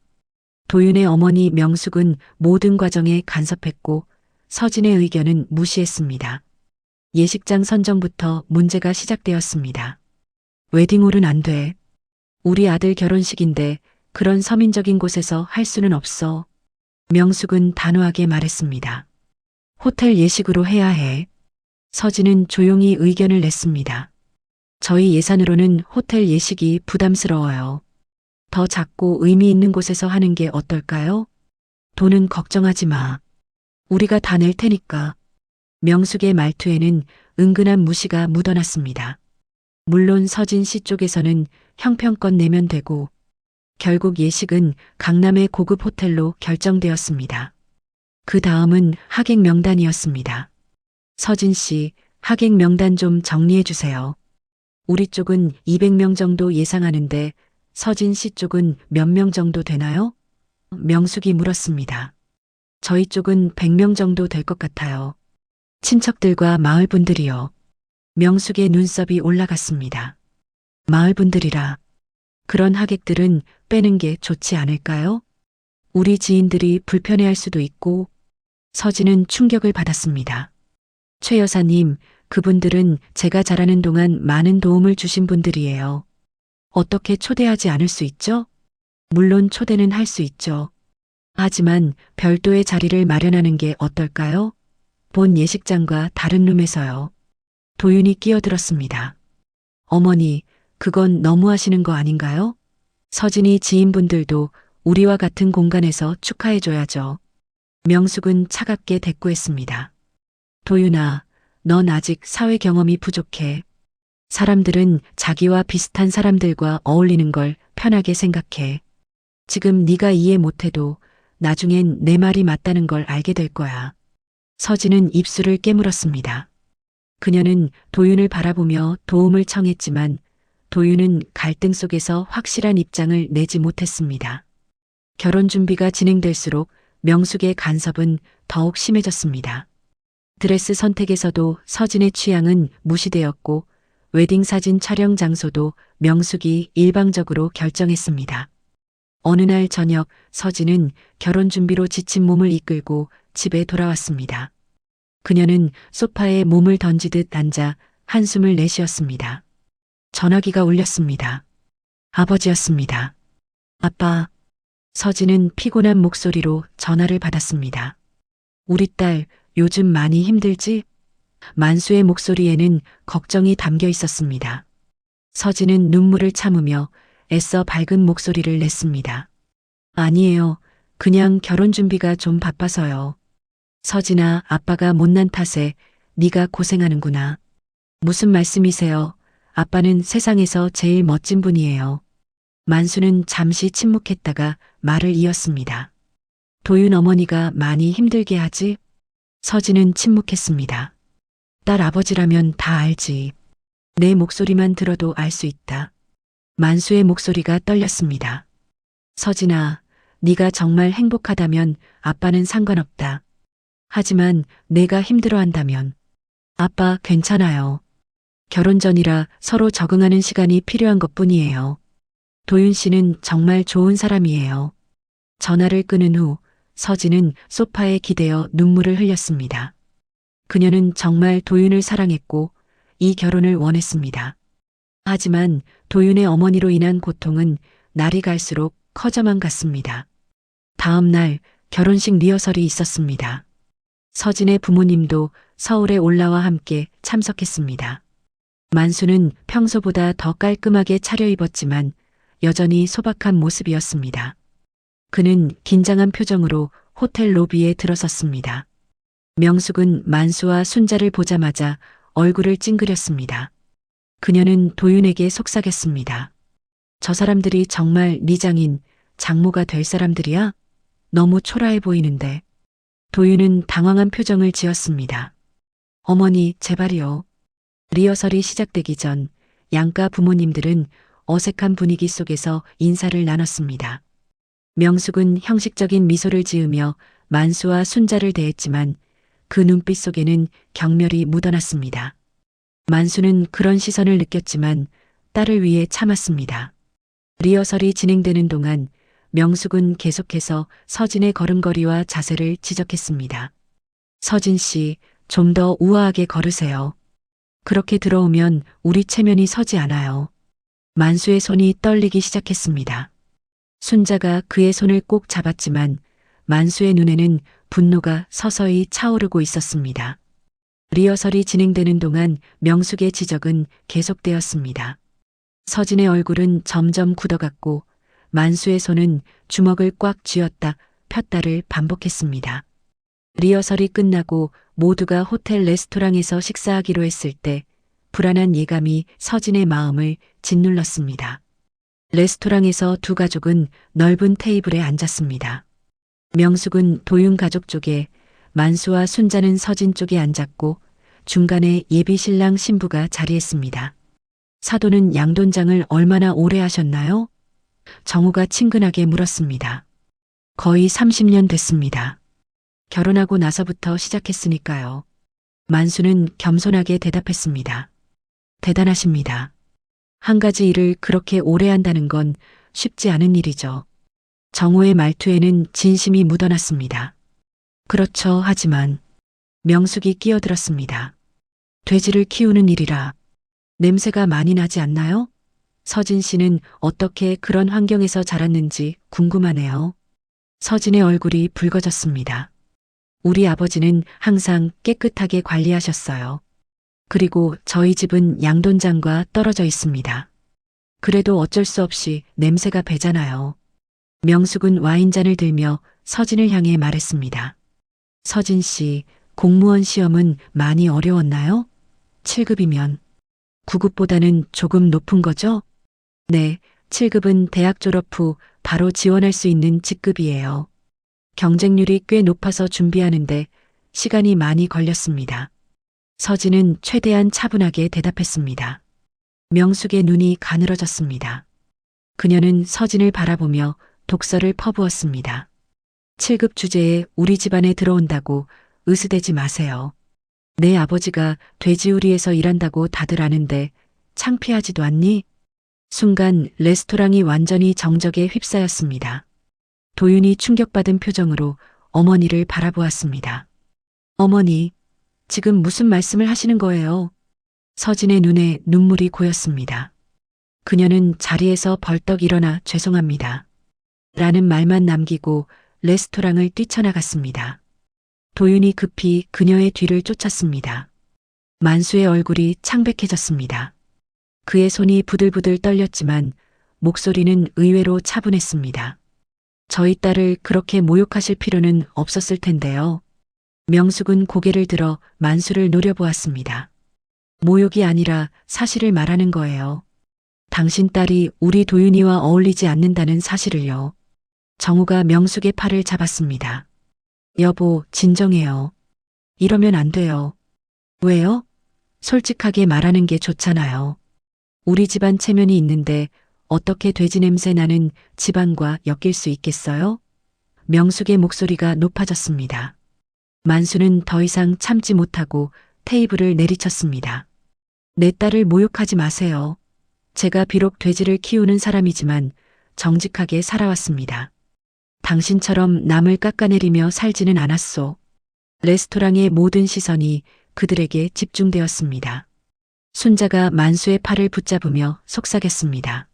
S4: 도윤의 어머니 명숙은 모든 과정에 간섭했고 서진의 의견은 무시했습니다. 예식장 선정부터 문제가 시작되었습니다. 웨딩홀은 안 돼. 우리 아들 결혼식인데 그런 서민적인 곳에서 할 수는 없어. 명숙은 단호하게 말했습니다. 호텔 예식으로 해야 해. 서진은 조용히 의견을 냈습니다. 저희 예산으로는 호텔 예식이 부담스러워요. 더 작고 의미 있는 곳에서 하는 게 어떨까요? 돈은 걱정하지 마. 우리가 다 낼 테니까. 명숙의 말투에는 은근한 무시가 묻어났습니다. 물론 서진 씨 쪽에서는 형편껏 내면 되고 결국 예식은 강남의 고급 호텔로 결정되었습니다. 그 다음은 하객 명단이었습니다. 서진 씨, 하객 명단 좀 정리해 주세요. 우리 쪽은 200명 정도 예상하는데 서진 씨 쪽은 몇 명 정도 되나요? 명숙이 물었습니다. 저희 쪽은 100명 정도 될 것 같아요. 친척들과 마을 분들이요. 명숙의 눈썹이 올라갔습니다. 마을 분들이라. 그런 하객들은 빼는 게 좋지 않을까요? 우리 지인들이 불편해할 수도 있고. 서진은 충격을 받았습니다. 최 여사님, 그분들은 제가 자라는 동안 많은 도움을 주신 분들이에요. 어떻게 초대하지 않을 수 있죠? 물론 초대는 할 수 있죠. 하지만 별도의 자리를 마련하는 게 어떨까요? 본 예식장과 다른 룸에서요. 도윤이 끼어들었습니다. 어머니, 그건 너무하시는 거 아닌가요? 서진이 지인분들도 우리와 같은 공간에서 축하해줘야죠. 명숙은 차갑게 대꾸했습니다. 도윤아, 넌 아직 사회 경험이 부족해. 사람들은 자기와 비슷한 사람들과 어울리는 걸 편하게 생각해. 지금 네가 이해 못해도 나중엔 내 말이 맞다는 걸 알게 될 거야. 서진은 입술을 깨물었습니다. 그녀는 도윤을 바라보며 도움을 청했지만 도윤은 갈등 속에서 확실한 입장을 내지 못했습니다. 결혼 준비가 진행될수록 명숙의 간섭은 더욱 심해졌습니다. 드레스 선택에서도 서진의 취향은 무시되었고 웨딩 사진 촬영 장소도 명숙이 일방적으로 결정했습니다. 어느 날 저녁 서진은 결혼 준비로 지친 몸을 이끌고 집에 돌아왔습니다. 그녀는 소파에 몸을 던지듯 앉아 한숨을 내쉬었습니다. 전화기가 울렸습니다. 아버지였습니다. 아빠. 서진은 피곤한 목소리로 전화를 받았습니다. 우리 딸 요즘 많이 힘들지? 만수의 목소리에는 걱정이 담겨 있었습니다. 서진은 눈물을 참으며 애써 밝은 목소리를 냈습니다. 아니에요. 그냥 결혼 준비가 좀 바빠서요. 서진아, 아빠가 못난 탓에 네가 고생하는구나. 무슨 말씀이세요? 아빠는 세상에서 제일 멋진 분이에요. 만수는 잠시 침묵했다가 말을 이었습니다. 도윤 어머니가 많이 힘들게 하지? 서진은 침묵했습니다. 딸 아버지라면 다 알지. 내 목소리만 들어도 알 수 있다. 만수의 목소리가 떨렸습니다. 서진아, 네가 정말 행복하다면 아빠는 상관없다. 하지만 내가 힘들어한다면 아빠 괜찮아요. 결혼 전이라 서로 적응하는 시간이 필요한 것뿐이에요. 도윤 씨는 정말 좋은 사람이에요. 전화를 끊은 후 서진은 소파에 기대어 눈물을 흘렸습니다. 그녀는 정말 도윤을 사랑했고 이 결혼을 원했습니다. 하지만 도윤의 어머니로 인한 고통은 날이 갈수록 커져만 갔습니다. 다음 날 결혼식 리허설이 있었습니다. 서진의 부모님도 서울에 올라와 함께 참석했습니다. 만수는 평소보다 더 깔끔하게 차려입었지만 여전히 소박한 모습이었습니다. 그는 긴장한 표정으로 호텔 로비에 들어섰습니다. 명숙은 만수와 순자를 보자마자 얼굴을 찡그렸습니다. 그녀는 도윤에게 속삭였습니다. 저 사람들이 정말 네 장인, 장모가 될 사람들이야? 너무 초라해 보이는데. 도윤은 당황한 표정을 지었습니다. 어머니, 제발이요. 리허설이 시작되기 전 양가 부모님들은 어색한 분위기 속에서 인사를 나눴습니다. 명숙은 형식적인 미소를 지으며 만수와 순자를 대했지만 그 눈빛 속에는 경멸이 묻어났습니다. 만수는 그런 시선을 느꼈지만 딸을 위해 참았습니다. 리허설이 진행되는 동안 명숙은 계속해서 서진의 걸음걸이와 자세를 지적했습니다. 서진 씨, 좀 더 우아하게 걸으세요. 그렇게 들어오면 우리 체면이 서지 않아요. 만수의 손이 떨리기 시작했습니다. 순자가 그의 손을 꼭 잡았지만 만수의 눈에는 분노가 서서히 차오르고 있었습니다. 리허설이 진행되는 동안 명숙의 지적은 계속되었습니다. 서진의 얼굴은 점점 굳어갔고 만수의 손은 주먹을 꽉 쥐었다 폈다를 반복했습니다. 리허설이 끝나고 모두가 호텔 레스토랑에서 식사하기로 했을 때 불안한 예감이 서진의 마음을 짓눌렀습니다. 레스토랑에서 두 가족은 넓은 테이블에 앉았습니다. 명숙은 도윤 가족 쪽에, 만수와 순자는 서진 쪽에 앉았고 중간에 예비 신랑 신부가 자리했습니다. 사돈은 양돈장을 얼마나 오래 하셨나요? 정우가 친근하게 물었습니다. 거의 30년 됐습니다. 결혼하고 나서부터 시작했으니까요. 만수는 겸손하게 대답했습니다. 대단하십니다. 한 가지 일을 그렇게 오래 한다는 건 쉽지 않은 일이죠. 정우의 말투에는 진심이 묻어났습니다. 그렇죠. 하지만 명숙이 끼어들었습니다. 돼지를 키우는 일이라 냄새가 많이 나지 않나요? 서진 씨는 어떻게 그런 환경에서 자랐는지 궁금하네요. 서진의 얼굴이 붉어졌습니다. 우리 아버지는 항상 깨끗하게 관리하셨어요. 그리고 저희 집은 양돈장과 떨어져 있습니다. 그래도 어쩔 수 없이 냄새가 배잖아요. 명숙은 와인잔을 들며 서진을 향해 말했습니다. 서진 씨, 공무원 시험은 많이 어려웠나요? 7급이면 9급보다는 조금 높은 거죠? 네, 7급은 대학 졸업 후 바로 지원할 수 있는 직급이에요. 경쟁률이 꽤 높아서 준비하는데 시간이 많이 걸렸습니다. 서진은 최대한 차분하게 대답했습니다. 명숙의 눈이 가늘어졌습니다. 그녀는 서진을 바라보며 독서를 퍼부었습니다. 7급 주제에 우리 집안에 들어온다고 으스대지 마세요. 내 아버지가 돼지우리에서 일한다고 다들 아는데 창피하지도 않니? 순간 레스토랑이 완전히 정적에 휩싸였습니다. 도윤이 충격받은 표정으로 어머니를 바라보았습니다. 어머니, 지금 무슨 말씀을 하시는 거예요? 서진의 눈에 눈물이 고였습니다. 그녀는 자리에서 벌떡 일어나 죄송합니다. 라는 말만 남기고 레스토랑을 뛰쳐나갔습니다. 도윤이 급히 그녀의 뒤를 쫓았습니다. 만수의 얼굴이 창백해졌습니다. 그의 손이 부들부들 떨렸지만 목소리는 의외로 차분했습니다. 저희 딸을 그렇게 모욕하실 필요는 없었을 텐데요. 명숙은 고개를 들어 만수를 노려보았습니다. 모욕이 아니라 사실을 말하는 거예요. 당신 딸이 우리 도윤이와 어울리지 않는다는 사실을요. 정우가 명숙의 팔을 잡았습니다. 여보, 진정해요. 이러면 안 돼요. 왜요? 솔직하게 말하는 게 좋잖아요. 우리 집안 체면이 있는데 어떻게 돼지 냄새 나는 집안과 엮일 수 있겠어요? 명숙의 목소리가 높아졌습니다. 만수는 더 이상 참지 못하고 테이블을 내리쳤습니다. 내 딸을 모욕하지 마세요. 제가 비록 돼지를 키우는 사람이지만 정직하게 살아왔습니다. 당신처럼 남을 깎아내리며 살지는 않았소. 레스토랑의 모든 시선이 그들에게 집중되었습니다. 순자가 만수의 팔을 붙잡으며 속삭였습니다.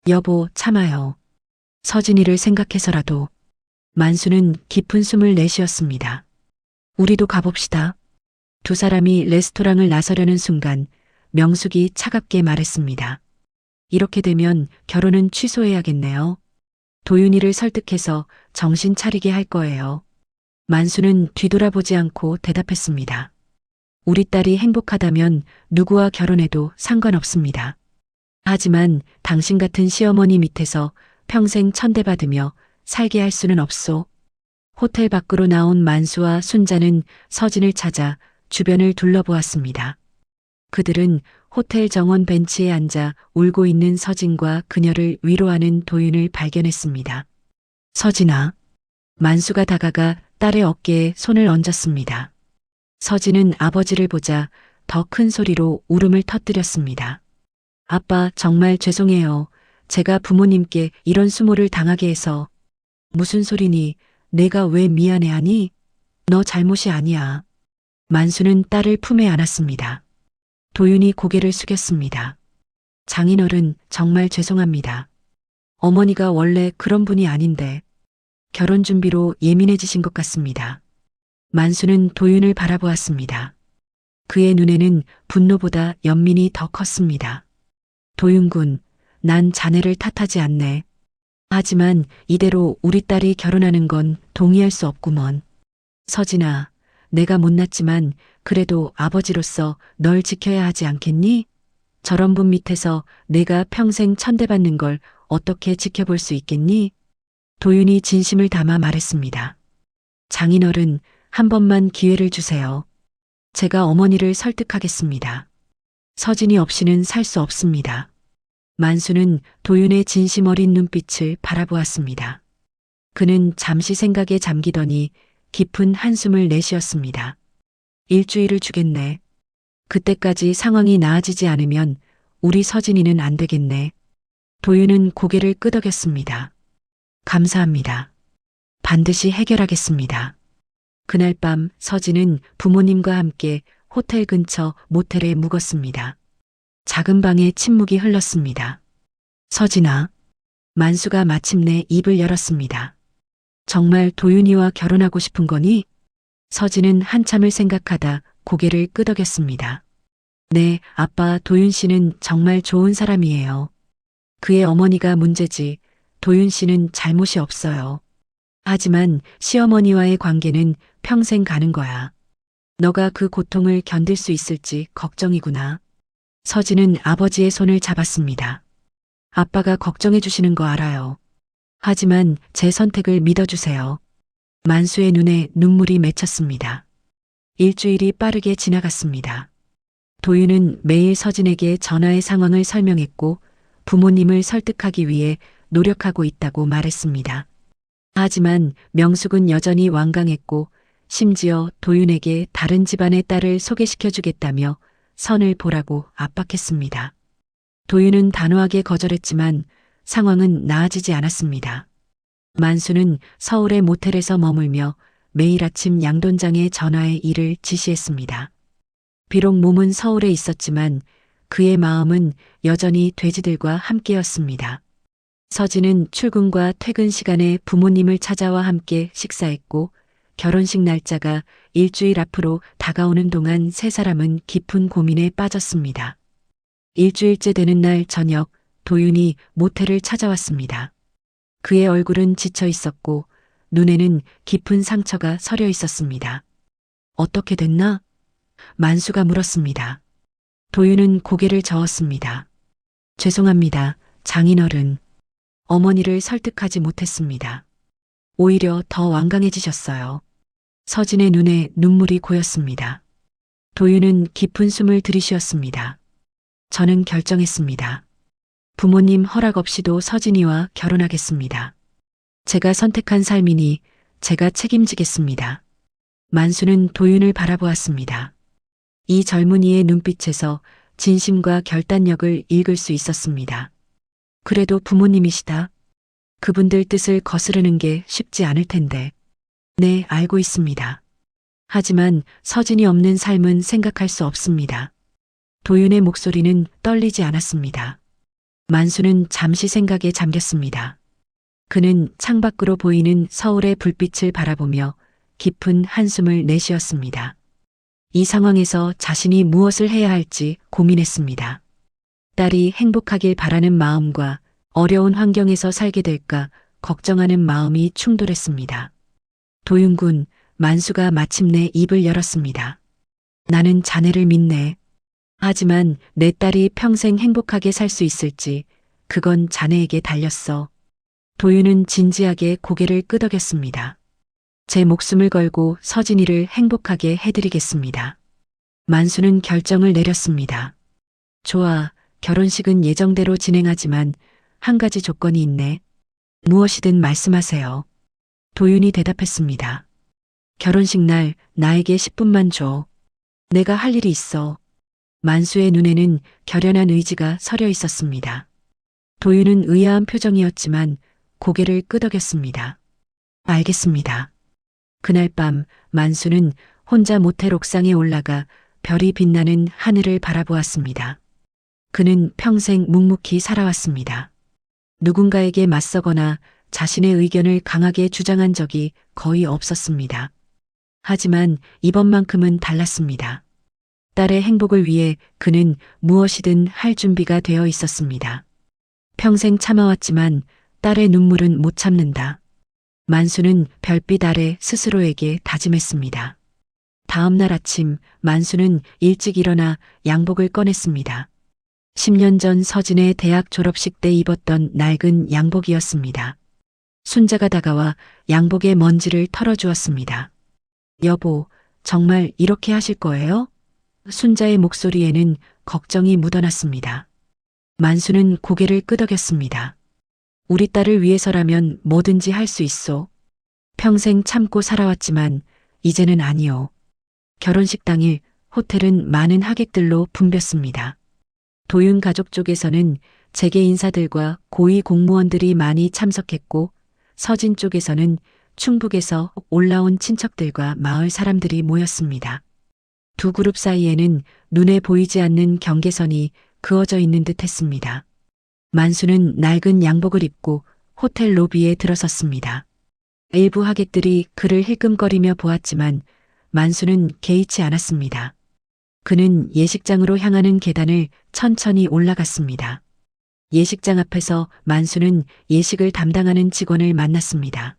S4: 여보, 참아요. 서진이를 생각해서라도. 만수는 깊은 숨을 내쉬었습니다. 우리도 가봅시다. 두 사람이 레스토랑을 나서려는 순간 명숙이 차갑게 말했습니다. 이렇게 되면 결혼은 취소해야겠네요. 도윤이를 설득해서 정신 차리게 할 거예요. 만수는 뒤돌아보지 않고 대답했습니다. 우리 딸이 행복하다면 누구와 결혼해도 상관없습니다. 하지만 당신 같은 시어머니 밑에서 평생 천대받으며 살게 할 수는 없소. 호텔 밖으로 나온 만수와 순자는 서진을 찾아 주변을 둘러보았습니다. 그들은 호텔 정원 벤치에 앉아 울고 있는 서진과 그녀를 위로하는 도윤을 발견했습니다. 서진아. 만수가 다가가 딸의 어깨에 손을 얹었습니다. 서진은 아버지를 보자 더 큰 소리로 울음을 터뜨렸습니다. 아빠, 정말 죄송해요. 제가 부모님께 이런 수모를 당하게 해서. 무슨 소리니? 내가 왜 미안해하니? 너 잘못이 아니야. 만수는 딸을 품에 안았습니다. 도윤이 고개를 숙였습니다. 장인어른, 정말 죄송합니다. 어머니가 원래 그런 분이 아닌데 결혼 준비로 예민해지신 것 같습니다. 만수는 도윤을 바라보았습니다. 그의 눈에는 분노보다 연민이 더 컸습니다. 도윤군, 난 자네를 탓하지 않네. 하지만 이대로 우리 딸이 결혼하는 건 동의할 수 없구먼. 서진아, 내가 못났지만 그래도 아버지로서 널 지켜야 하지 않겠니? 저런 분 밑에서 내가 평생 천대받는 걸 어떻게 지켜볼 수 있겠니? 도윤이 진심을 담아 말했습니다. 장인어른, 한 번만 기회를 주세요. 제가 어머니를 설득하겠습니다. 서진이 없이는 살 수 없습니다. 만수는 도윤의 진심 어린 눈빛을 바라보았습니다. 그는 잠시 생각에 잠기더니 깊은 한숨을 내쉬었습니다. 일주일을 주겠네. 그때까지 상황이 나아지지 않으면 우리 서진이는 안 되겠네. 도윤은 고개를 끄덕였습니다. 감사합니다. 반드시 해결하겠습니다. 그날 밤 서진은 부모님과 함께 호텔 근처 모텔에 묵었습니다. 작은 방에 침묵이 흘렀습니다. 서진아. 만수가 마침내 입을 열었습니다. 정말 도윤이와 결혼하고 싶은 거니? 서진은 한참을 생각하다 고개를 끄덕였습니다. 네, 아빠, 도윤 씨는 정말 좋은 사람이에요. 그의 어머니가 문제지 도윤 씨는 잘못이 없어요. 하지만 시어머니와의 관계는 평생 가는 거야. 너가 그 고통을 견딜 수 있을지 걱정이구나. 서진은 아버지의 손을 잡았습니다. 아빠가 걱정해 주시는 거 알아요. 하지만 제 선택을 믿어주세요. 만수의 눈에 눈물이 맺혔습니다. 일주일이 빠르게 지나갔습니다. 도윤은 매일 서진에게 전화의 상황을 설명했고 부모님을 설득하기 위해 노력하고 있다고 말했습니다. 하지만 명숙은 여전히 완강했고 심지어 도윤에게 다른 집안의 딸을 소개시켜주겠다며 선을 보라고 압박했습니다. 도윤은 단호하게 거절했지만 상황은 나아지지 않았습니다. 만수는 서울의 모텔에서 머물며 매일 아침 양돈장에 전화해 일을 지시했습니다. 비록 몸은 서울에 있었지만 그의 마음은 여전히 돼지들과 함께였습니다. 서진은 출근과 퇴근 시간에 부모님을 찾아와 함께 식사했고 결혼식 날짜가 일주일 앞으로 다가오는 동안 세 사람은 깊은 고민에 빠졌습니다. 일주일째 되는 날 저녁 도윤이 모텔을 찾아왔습니다. 그의 얼굴은 지쳐 있었고 눈에는 깊은 상처가 서려 있었습니다. 어떻게 됐나? 만수가 물었습니다. 도윤은 고개를 저었습니다. 죄송합니다, 장인어른. 어머니를 설득하지 못했습니다. 오히려 더 완강해지셨어요. 서진의 눈에 눈물이 고였습니다. 도윤은 깊은 숨을 들이쉬었습니다. 저는 결정했습니다. 부모님 허락 없이도 서진이와 결혼하겠습니다. 제가 선택한 삶이니 제가 책임지겠습니다. 만수는 도윤을 바라보았습니다. 이 젊은이의 눈빛에서 진심과 결단력을 읽을 수 있었습니다. 그래도 부모님이시다. 그분들 뜻을 거스르는 게 쉽지 않을 텐데. 네, 알고 있습니다. 하지만 서진이 없는 삶은 생각할 수 없습니다. 도윤의 목소리는 떨리지 않았습니다. 만수는 잠시 생각에 잠겼습니다. 그는 창밖으로 보이는 서울의 불빛을 바라보며 깊은 한숨을 내쉬었습니다. 이 상황에서 자신이 무엇을 해야 할지 고민했습니다. 딸이 행복하길 바라는 마음과 어려운 환경에서 살게 될까 걱정하는 마음이 충돌했습니다. 도윤군, 만수가 마침내 입을 열었습니다. 나는 자네를 믿네. 하지만 내 딸이 평생 행복하게 살 수 있을지 그건 자네에게 달렸어. 도윤은 진지하게 고개를 끄덕였습니다. 제 목숨을 걸고 서진이를 행복하게 해드리겠습니다. 만수는 결정을 내렸습니다. 좋아, 결혼식은 예정대로 진행하지만 한 가지 조건이 있네. 무엇이든 말씀하세요. 도윤이 대답했습니다. 결혼식 날 나에게 10분만 줘. 내가 할 일이 있어. 만수의 눈에는 결연한 의지가 서려 있었습니다. 도윤은 의아한 표정이었지만 고개를 끄덕였습니다. 알겠습니다. 그날 밤 만수는 혼자 모텔 옥상에 올라가 별이 빛나는 하늘을 바라보았습니다. 그는 평생 묵묵히 살아왔습니다. 누군가에게 맞서거나 자신의 의견을 강하게 주장한 적이 거의 없었습니다. 하지만 이번만큼은 달랐습니다. 딸의 행복을 위해 그는 무엇이든 할 준비가 되어 있었습니다. 평생 참아왔지만 딸의 눈물은 못 참는다. 만수는 별빛 아래 스스로에게 다짐했습니다. 다음 날 아침 만수는 일찍 일어나 양복을 꺼냈습니다. 10년 전 서진의 대학 졸업식 때 입었던 낡은 양복이었습니다. 순자가 다가와 양복의 먼지를 털어주었습니다. 여보, 정말 이렇게 하실 거예요? 순자의 목소리에는 걱정이 묻어났습니다. 만수는 고개를 끄덕였습니다. 우리 딸을 위해서라면 뭐든지 할 수 있소. 평생 참고 살아왔지만 이제는 아니요. 결혼식 당일 호텔은 많은 하객들로 붐볐습니다. 도윤 가족 쪽에서는 재계 인사들과 고위 공무원들이 많이 참석했고 서진 쪽에서는 충북에서 올라온 친척들과 마을 사람들이 모였습니다. 두 그룹 사이에는 눈에 보이지 않는 경계선이 그어져 있는 듯 했습니다. 만수는 낡은 양복을 입고 호텔 로비에 들어섰습니다. 일부 하객들이 그를 힐끔거리며 보았지만 만수는 개의치 않았습니다. 그는 예식장으로 향하는 계단을 천천히 올라갔습니다. 예식장 앞에서 만수는 예식을 담당하는 직원을 만났습니다.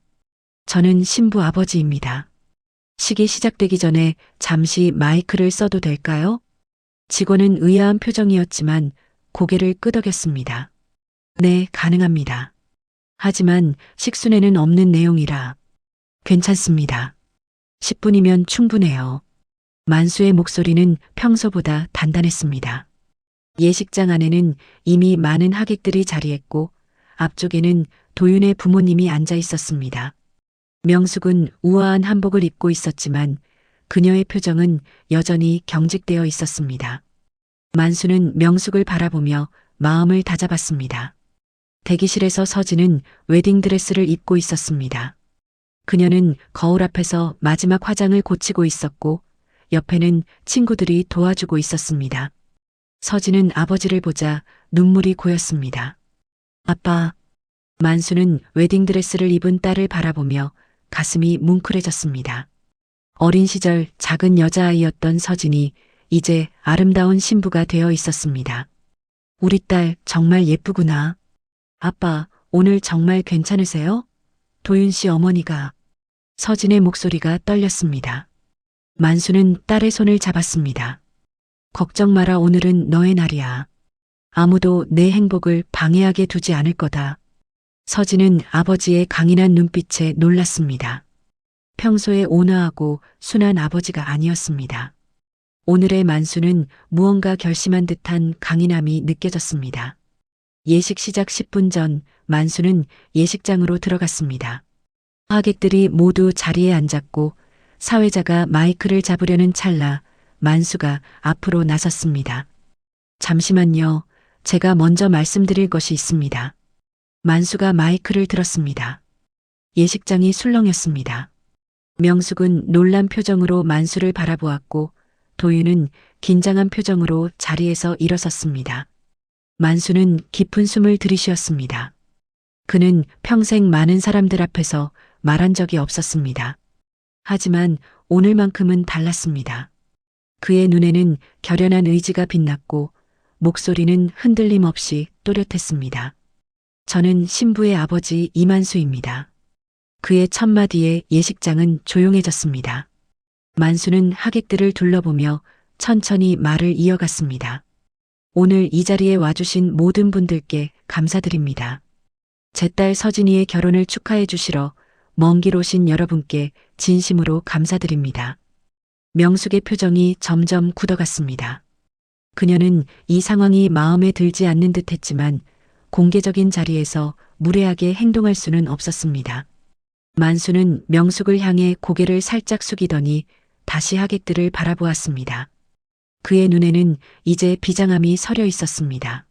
S4: 저는 신부 아버지입니다. 식이 시작되기 전에 잠시 마이크를 써도 될까요? 직원은 의아한 표정이었지만 고개를 끄덕였습니다. 네, 가능합니다. 하지만 식순에는 없는 내용이라. 괜찮습니다. 10분이면 충분해요. 만수의 목소리는 평소보다 단단했습니다. 예식장 안에는 이미 많은 하객들이 자리했고 앞쪽에는 도윤의 부모님이 앉아 있었습니다. 명숙은 우아한 한복을 입고 있었지만 그녀의 표정은 여전히 경직되어 있었습니다. 만수는 명숙을 바라보며 마음을 다잡았습니다. 대기실에서 서진은 웨딩드레스를 입고 있었습니다. 그녀는 거울 앞에서 마지막 화장을 고치고 있었고 옆에는 친구들이 도와주고 있었습니다. 서진은 아버지를 보자 눈물이 고였습니다. 아빠. 만수는 웨딩드레스를 입은 딸을 바라보며 가슴이 뭉클해졌습니다. 어린 시절 작은 여자아이였던 서진이 이제 아름다운 신부가 되어 있었습니다. 우리 딸 정말 예쁘구나. 아빠, 오늘 정말 괜찮으세요? 도윤 씨 어머니가. 서진의 목소리가 떨렸습니다. 만수는 딸의 손을 잡았습니다. 걱정 마라, 오늘은 너의 날이야. 아무도 내 행복을 방해하게 두지 않을 거다. 서진은 아버지의 강인한 눈빛에 놀랐습니다. 평소에 온화하고 순한 아버지가 아니었습니다. 오늘의 만수는 무언가 결심한 듯한 강인함이 느껴졌습니다. 예식 시작 10분 전 만수는 예식장으로 들어갔습니다. 하객들이 모두 자리에 앉았고 사회자가 마이크를 잡으려는 찰나 만수가 앞으로 나섰습니다. 잠시만요. 제가 먼저 말씀드릴 것이 있습니다. 만수가 마이크를 들었습니다. 예식장이 술렁였습니다. 명숙은 놀란 표정으로 만수를 바라보았고 도윤은 긴장한 표정으로 자리에서 일어섰습니다. 만수는 깊은 숨을 들이쉬었습니다. 그는 평생 많은 사람들 앞에서 말한 적이 없었습니다. 하지만 오늘만큼은 달랐습니다. 그의 눈에는 결연한 의지가 빛났고 목소리는 흔들림 없이 또렷했습니다. 저는 신부의 아버지 이만수입니다. 그의 첫마디에 예식장은 조용해졌습니다. 만수는 하객들을 둘러보며 천천히 말을 이어갔습니다. 오늘 이 자리에 와주신 모든 분들께 감사드립니다. 제 딸 서진이의 결혼을 축하해 주시러 먼 길 오신 여러분께 진심으로 감사드립니다. 명숙의 표정이 점점 굳어갔습니다. 그녀는 이 상황이 마음에 들지 않는 듯 했지만 공개적인 자리에서 무례하게 행동할 수는 없었습니다. 만수는 명숙을 향해 고개를 살짝 숙이더니 다시 하객들을 바라보았습니다. 그의 눈에는 이제 비장함이 서려 있었습니다.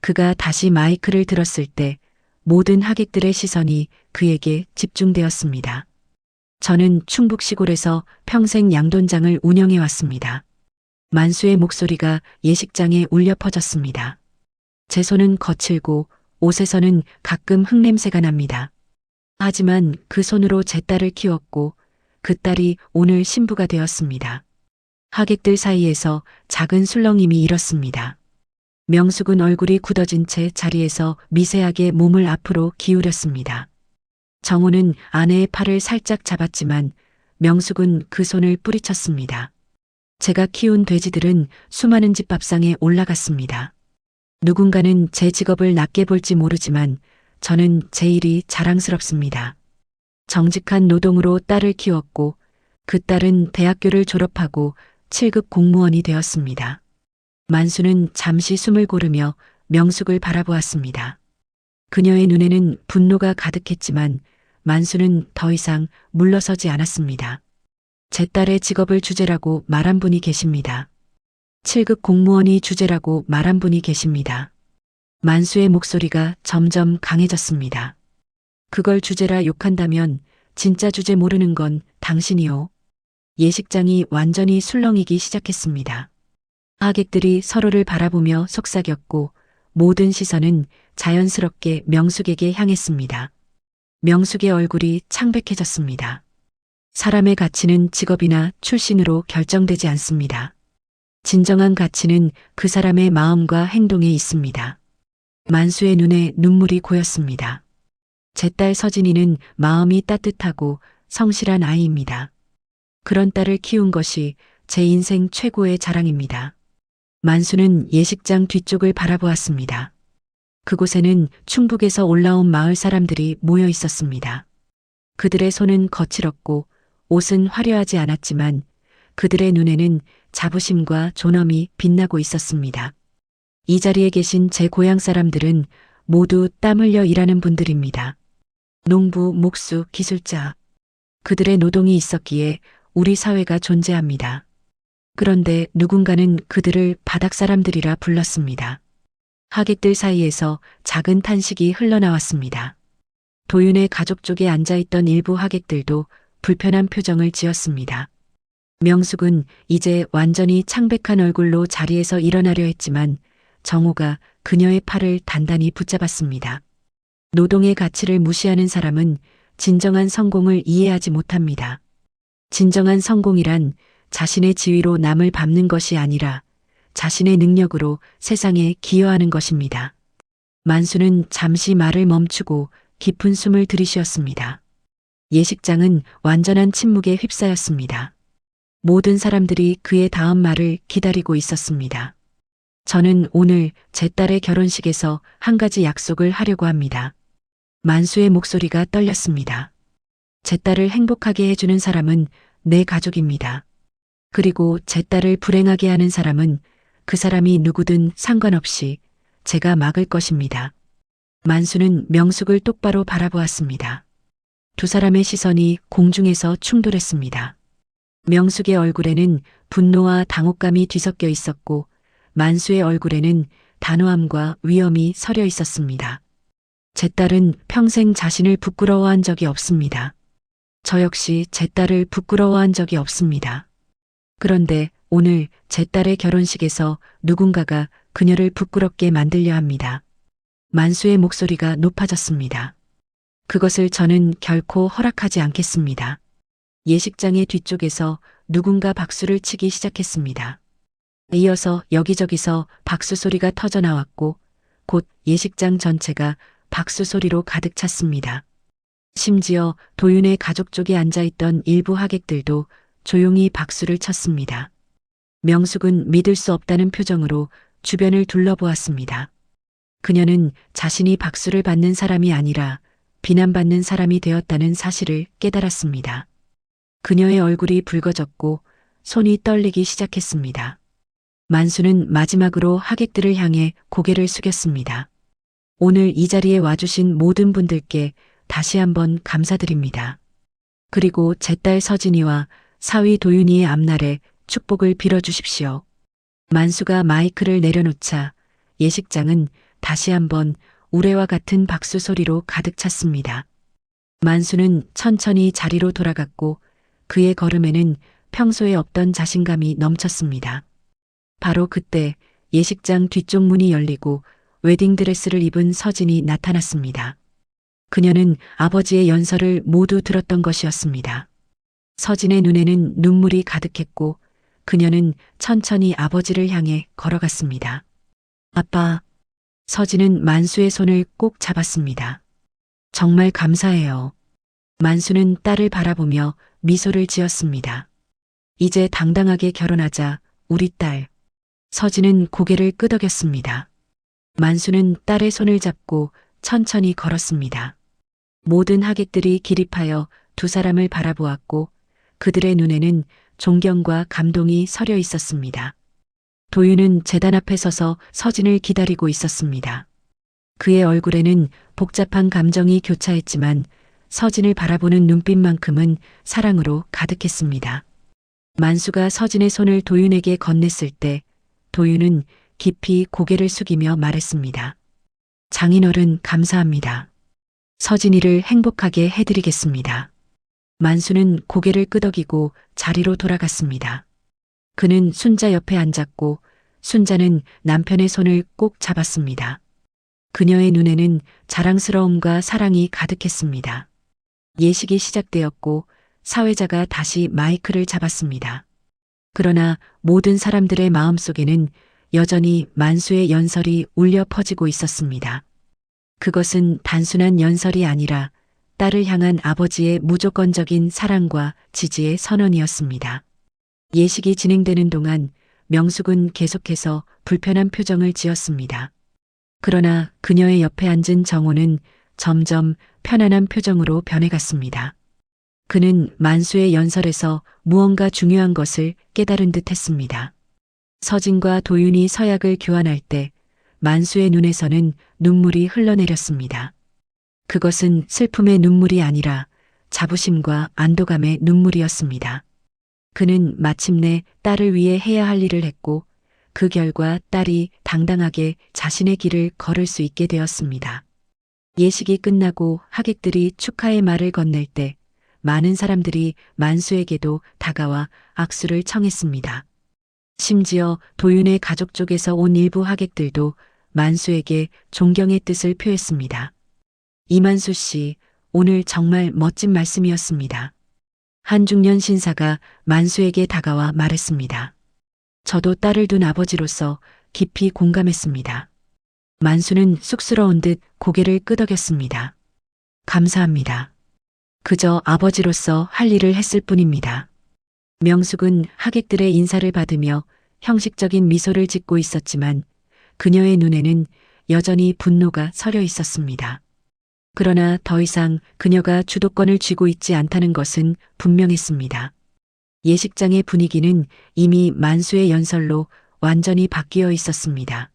S4: 그가 다시 마이크를 들었을 때 모든 하객들의 시선이 그에게 집중되었습니다. 저는 충북 시골에서 평생 양돈장을 운영해 왔습니다. 만수의 목소리가 예식장에 울려 퍼졌습니다. 제 손은 거칠고 옷에서는 가끔 흙냄새가 납니다. 하지만 그 손으로 제 딸을 키웠고 그 딸이 오늘 신부가 되었습니다. 하객들 사이에서 작은 술렁임이 일었습니다. 명숙은 얼굴이 굳어진 채 자리에서 미세하게 몸을 앞으로 기울였습니다. 정호는 아내의 팔을 살짝 잡았지만 명숙은 그 손을 뿌리쳤습니다. 제가 키운 돼지들은 수많은 집 밥상에 올라갔습니다. 누군가는 제 직업을 낮게 볼지 모르지만 저는 제 일이 자랑스럽습니다. 정직한 노동으로 딸을 키웠고 그 딸은 대학교를 졸업하고 7급 공무원이 되었습니다. 만수는 잠시 숨을 고르며 명숙을 바라보았습니다. 그녀의 눈에는 분노가 가득했지만 만수는 더 이상 물러서지 않았습니다. 제 딸의 직업을 주제라고 말한 분이 계십니다. 7급 공무원이 주제라고 말한 분이 계십니다. 만수의 목소리가 점점 강해졌습니다. 그걸 주제라 욕한다면 진짜 주제 모르는 건 당신이요. 예식장이 완전히 술렁이기 시작했습니다. 하객들이 서로를 바라보며 속삭였고 모든 시선은 자연스럽게 명숙에게 향했습니다. 명숙의 얼굴이 창백해졌습니다. 사람의 가치는 직업이나 출신으로 결정되지 않습니다. 진정한 가치는 그 사람의 마음과 행동에 있습니다. 만수의 눈에 눈물이 고였습니다. 제 딸 서진이는 마음이 따뜻하고 성실한 아이입니다. 그런 딸을 키운 것이 제 인생 최고의 자랑입니다. 만수는 예식장 뒤쪽을 바라보았습니다. 그곳에는 충북에서 올라온 마을 사람들이 모여 있었습니다. 그들의 손은 거칠었고 옷은 화려하지 않았지만 그들의 눈에는 자부심과 존엄이 빛나고 있었습니다. 이 자리에 계신 제 고향 사람들은 모두 땀 흘려 일하는 분들입니다. 농부, 목수, 기술자. 그들의 노동이 있었기에 우리 사회가 존재합니다. 그런데 누군가는 그들을 바닥 사람들이라 불렀습니다. 하객들 사이에서 작은 탄식이 흘러나왔습니다. 도윤의 가족 쪽에 앉아있던 일부 하객들도 불편한 표정을 지었습니다. 명숙은 이제 완전히 창백한 얼굴로 자리에서 일어나려 했지만 정호가 그녀의 팔을 단단히 붙잡았습니다. 노동의 가치를 무시하는 사람은 진정한 성공을 이해하지 못합니다. 진정한 성공이란 자신의 지위로 남을 밟는 것이 아니라 자신의 능력으로 세상에 기여하는 것입니다. 만수는 잠시 말을 멈추고 깊은 숨을 들이쉬었습니다. 예식장은 완전한 침묵에 휩싸였습니다. 모든 사람들이 그의 다음 말을 기다리고 있었습니다. 저는 오늘 제 딸의 결혼식에서 한 가지 약속을 하려고 합니다. 만수의 목소리가 떨렸습니다. 제 딸을 행복하게 해주는 사람은 내 가족입니다. 그리고 제 딸을 불행하게 하는 사람은 그 사람이 누구든 상관없이 제가 막을 것입니다. 만수는 명숙을 똑바로 바라보았습니다. 두 사람의 시선이 공중에서 충돌했습니다. 명숙의 얼굴에는 분노와 당혹감이 뒤섞여 있었고 만수의 얼굴에는 단호함과 위엄이 서려 있었습니다. 제 딸은 평생 자신을 부끄러워한 적이 없습니다. 저 역시 제 딸을 부끄러워한 적이 없습니다. 그런데 오늘 제 딸의 결혼식에서 누군가가 그녀를 부끄럽게 만들려 합니다. 만수의 목소리가 높아졌습니다. 그것을 저는 결코 허락하지 않겠습니다. 예식장의 뒤쪽에서 누군가 박수를 치기 시작했습니다. 이어서 여기저기서 박수 소리가 터져 나왔고 곧 예식장 전체가 박수 소리로 가득 찼습니다. 심지어 도윤의 가족 쪽에 앉아있던 일부 하객들도 조용히 박수를 쳤습니다. 명숙은 믿을 수 없다는 표정으로 주변을 둘러보았습니다. 그녀는 자신이 박수를 받는 사람이 아니라 비난받는 사람이 되었다는 사실을 깨달았습니다. 그녀의 얼굴이 붉어졌고 손이 떨리기 시작했습니다. 만수는 마지막으로 하객들을 향해 고개를 숙였습니다. 오늘 이 자리에 와주신 모든 분들께 다시 한번 감사드립니다. 그리고 제 딸 서진이와 사위 도윤이의 앞날에 축복을 빌어주십시오. 만수가 마이크를 내려놓자 예식장은 다시 한번 우레와 같은 박수 소리로 가득 찼습니다. 만수는 천천히 자리로 돌아갔고 그의 걸음에는 평소에 없던 자신감이 넘쳤습니다. 바로 그때 예식장 뒤쪽 문이 열리고 웨딩드레스를 입은 서진이 나타났습니다. 그녀는 아버지의 연설을 모두 들었던 것이었습니다. 서진의 눈에는 눈물이 가득했고 그녀는 천천히 아버지를 향해 걸어갔습니다. 아빠. 서진은 만수의 손을 꼭 잡았습니다. 정말 감사해요. 만수는 딸을 바라보며 미소를 지었습니다. 이제 당당하게 결혼하자, 우리 딸. 서진은 고개를 끄덕였습니다. 만수는 딸의 손을 잡고 천천히 걸었습니다. 모든 하객들이 기립하여 두 사람을 바라보았고 그들의 눈에는 존경과 감동이 서려 있었습니다. 도윤은 제단 앞에 서서 서진을 기다리고 있었습니다. 그의 얼굴에는 복잡한 감정이 교차했지만 서진을 바라보는 눈빛만큼은 사랑으로 가득했습니다. 만수가 서진의 손을 도윤에게 건넸을 때 도윤은 깊이 고개를 숙이며 말했습니다. 장인어른 감사합니다. 서진이를 행복하게 해드리겠습니다. 만수는 고개를 끄덕이고 자리로 돌아갔습니다. 그는 순자 옆에 앉았고 순자는 남편의 손을 꼭 잡았습니다. 그녀의 눈에는 자랑스러움과 사랑이 가득했습니다. 예식이 시작되었고 사회자가 다시 마이크를 잡았습니다. 그러나 모든 사람들의 마음속에는 여전히 만수의 연설이 울려 퍼지고 있었습니다. 그것은 단순한 연설이 아니라 딸을 향한 아버지의 무조건적인 사랑과 지지의 선언이었습니다. 예식이 진행되는 동안 명숙은 계속해서 불편한 표정을 지었습니다. 그러나 그녀의 옆에 앉은 정호는 점점 편안한 표정으로 변해갔습니다. 그는 만수의 연설에서 무언가 중요한 것을 깨달은 듯 했습니다. 서진과 도윤이 서약을 교환할 때 만수의 눈에서는 눈물이 흘러내렸습니다. 그것은 슬픔의 눈물이 아니라 자부심과 안도감의 눈물이었습니다. 그는 마침내 딸을 위해 해야 할 일을 했고 그 결과 딸이 당당하게 자신의 길을 걸을 수 있게 되었습니다. 예식이 끝나고 하객들이 축하의 말을 건넬 때 많은 사람들이 만수에게도 다가와 악수를 청했습니다. 심지어 도윤의 가족 쪽에서 온 일부 하객들도 만수에게 존경의 뜻을 표했습니다. 이만수 씨, 오늘 정말 멋진 말씀이었습니다. 한 중년 신사가 만수에게 다가와 말했습니다. 저도 딸을 둔 아버지로서 깊이 공감했습니다. 만수는 쑥스러운 듯 고개를 끄덕였습니다. 감사합니다. 그저 아버지로서 할 일을 했을 뿐입니다. 명숙은 하객들의 인사를 받으며 형식적인 미소를 짓고 있었지만 그녀의 눈에는 여전히 분노가 서려 있었습니다. 그러나 더 이상 그녀가 주도권을 쥐고 있지 않다는 것은 분명했습니다. 예식장의 분위기는 이미 만수의 연설로 완전히 바뀌어 있었습니다.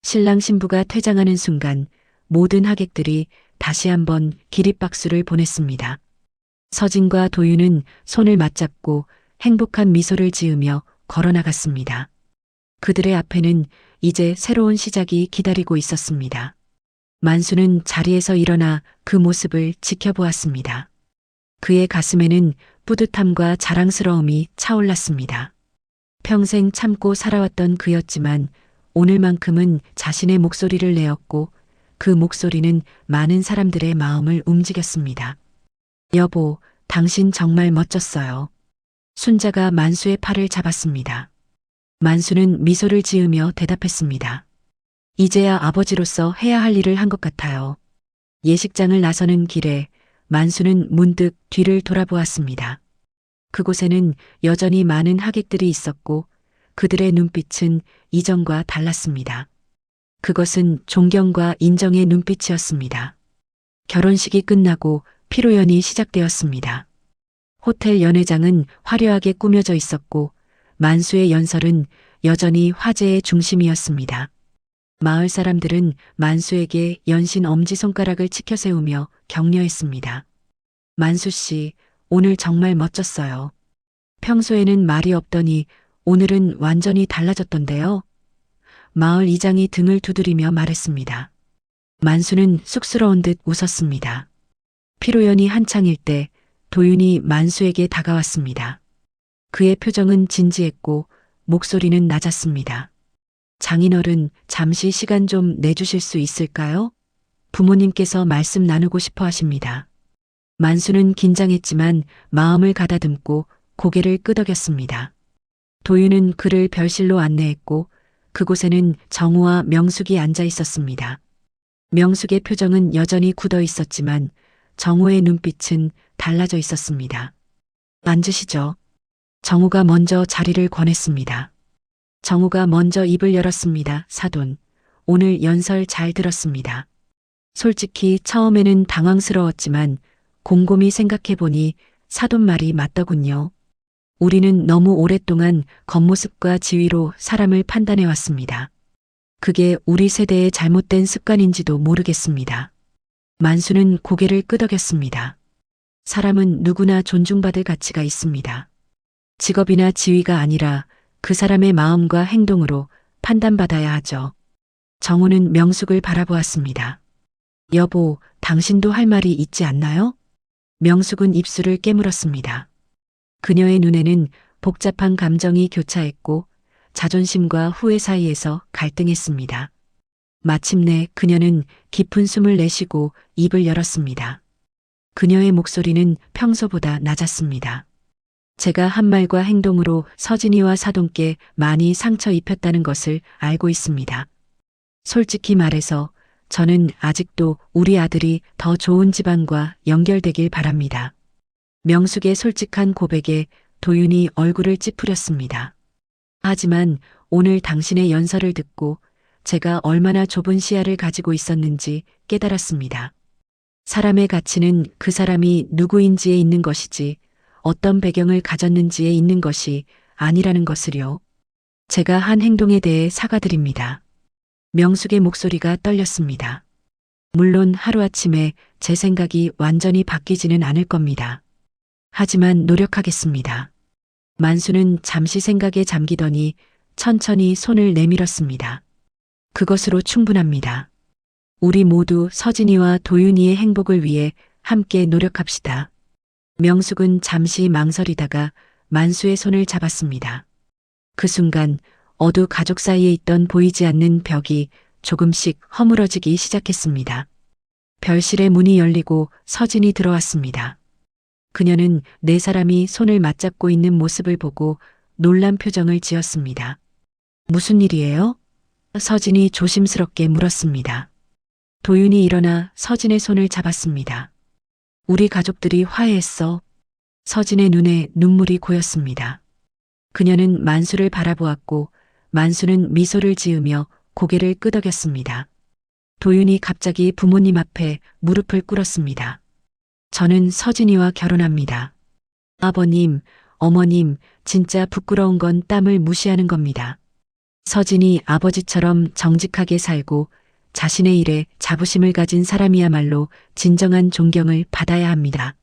S4: 신랑 신부가 퇴장하는 순간 모든 하객들이 다시 한번 기립박수를 보냈습니다. 서진과 도윤은 손을 맞잡고 행복한 미소를 지으며 걸어나갔습니다. 그들의 앞에는 이제 새로운 시작이 기다리고 있었습니다. 만수는 자리에서 일어나 그 모습을 지켜보았습니다. 그의 가슴에는 뿌듯함과 자랑스러움이 차올랐습니다. 평생 참고 살아왔던 그였지만 오늘만큼은 자신의 목소리를 내었고 그 목소리는 많은 사람들의 마음을 움직였습니다. 여보, 당신 정말 멋졌어요. 순자가 만수의 팔을 잡았습니다. 만수는 미소를 지으며 대답했습니다. 이제야 아버지로서 해야 할 일을 한 것 같아요. 예식장을 나서는 길에 만수는 문득 뒤를 돌아보았습니다. 그곳에는 여전히 많은 하객들이 있었고 그들의 눈빛은 이전과 달랐습니다. 그것은 존경과 인정의 눈빛이었습니다. 결혼식이 끝나고 피로연이 시작되었습니다. 호텔 연회장은 화려하게 꾸며져 있었고 만수의 연설은 여전히 화제의 중심이었습니다. 마을 사람들은 만수에게 연신 엄지손가락을 치켜 세우며 격려했습니다. 만수 씨, 오늘 정말 멋졌어요. 평소에는 말이 없더니 오늘은 완전히 달라졌던데요. 마을 이장이 등을 두드리며 말했습니다. 만수는 쑥스러운 듯 웃었습니다. 피로연이 한창일 때 도윤이 만수에게 다가왔습니다. 그의 표정은 진지했고 목소리는 낮았습니다. 장인어른, 잠시 시간 좀 내주실 수 있을까요? 부모님께서 말씀 나누고 싶어 하십니다. 만수는 긴장했지만 마음을 가다듬고 고개를 끄덕였습니다. 도윤은 그를 별실로 안내했고 그곳에는 정우와 명숙이 앉아 있었습니다. 명숙의 표정은 여전히 굳어 있었지만 정우의 눈빛은 달라져 있었습니다. 앉으시죠. 정우가 먼저 자리를 권했습니다. 정우가 먼저 입을 열었습니다. 사돈, 오늘 연설 잘 들었습니다. 솔직히 처음에는 당황스러웠지만 곰곰이 생각해보니 사돈 말이 맞더군요. 우리는 너무 오랫동안 겉모습과 지위로 사람을 판단해왔습니다. 그게 우리 세대의 잘못된 습관인지도 모르겠습니다. 만수는 고개를 끄덕였습니다. 사람은 누구나 존중받을 가치가 있습니다. 직업이나 지위가 아니라 그 사람의 마음과 행동으로 판단받아야 하죠. 정우는 명숙을 바라보았습니다. 여보, 당신도 할 말이 있지 않나요? 명숙은 입술을 깨물었습니다. 그녀의 눈에는 복잡한 감정이 교차했고 자존심과 후회 사이에서 갈등했습니다. 마침내 그녀는 깊은 숨을 내쉬고 입을 열었습니다. 그녀의 목소리는 평소보다 낮았습니다. 제가 한 말과 행동으로 서진이와 사돈께 많이 상처 입혔다는 것을 알고 있습니다. 솔직히 말해서 저는 아직도 우리 아들이 더 좋은 집안과 연결되길 바랍니다. 명숙의 솔직한 고백에 도윤이 얼굴을 찌푸렸습니다. 하지만 오늘 당신의 연설을 듣고 제가 얼마나 좁은 시야를 가지고 있었는지 깨달았습니다. 사람의 가치는 그 사람이 누구인지에 있는 것이지 어떤 배경을 가졌는지에 있는 것이 아니라는 것을요. 제가 한 행동에 대해 사과드립니다. 명숙의 목소리가 떨렸습니다. 물론 하루아침에 제 생각이 완전히 바뀌지는 않을 겁니다. 하지만 노력하겠습니다. 만수는 잠시 생각에 잠기더니 천천히 손을 내밀었습니다. 그것으로 충분합니다. 우리 모두 서진이와 도윤이의 행복을 위해 함께 노력합시다. 명숙은 잠시 망설이다가 만수의 손을 잡았습니다. 그 순간 어두 가족 사이에 있던 보이지 않는 벽이 조금씩 허물어지기 시작했습니다. 별실의 문이 열리고 서진이 들어왔습니다. 그녀는 네 사람이 손을 맞잡고 있는 모습을 보고 놀란 표정을 지었습니다. 무슨 일이에요? 서진이 조심스럽게 물었습니다. 도윤이 일어나 서진의 손을 잡았습니다. 우리 가족들이 화해했어. 서진의 눈에 눈물이 고였습니다. 그녀는 만수를 바라보았고 만수는 미소를 지으며 고개를 끄덕였습니다. 도윤이 갑자기 부모님 앞에 무릎을 꿇었습니다. 저는 서진이와 결혼합니다. 아버님, 어머님, 진짜 부끄러운 건 땀을 무시하는 겁니다. 서진이 아버지처럼 정직하게 살고 자신의 일에 자부심을 가진 사람이야말로 진정한 존경을 받아야 합니다.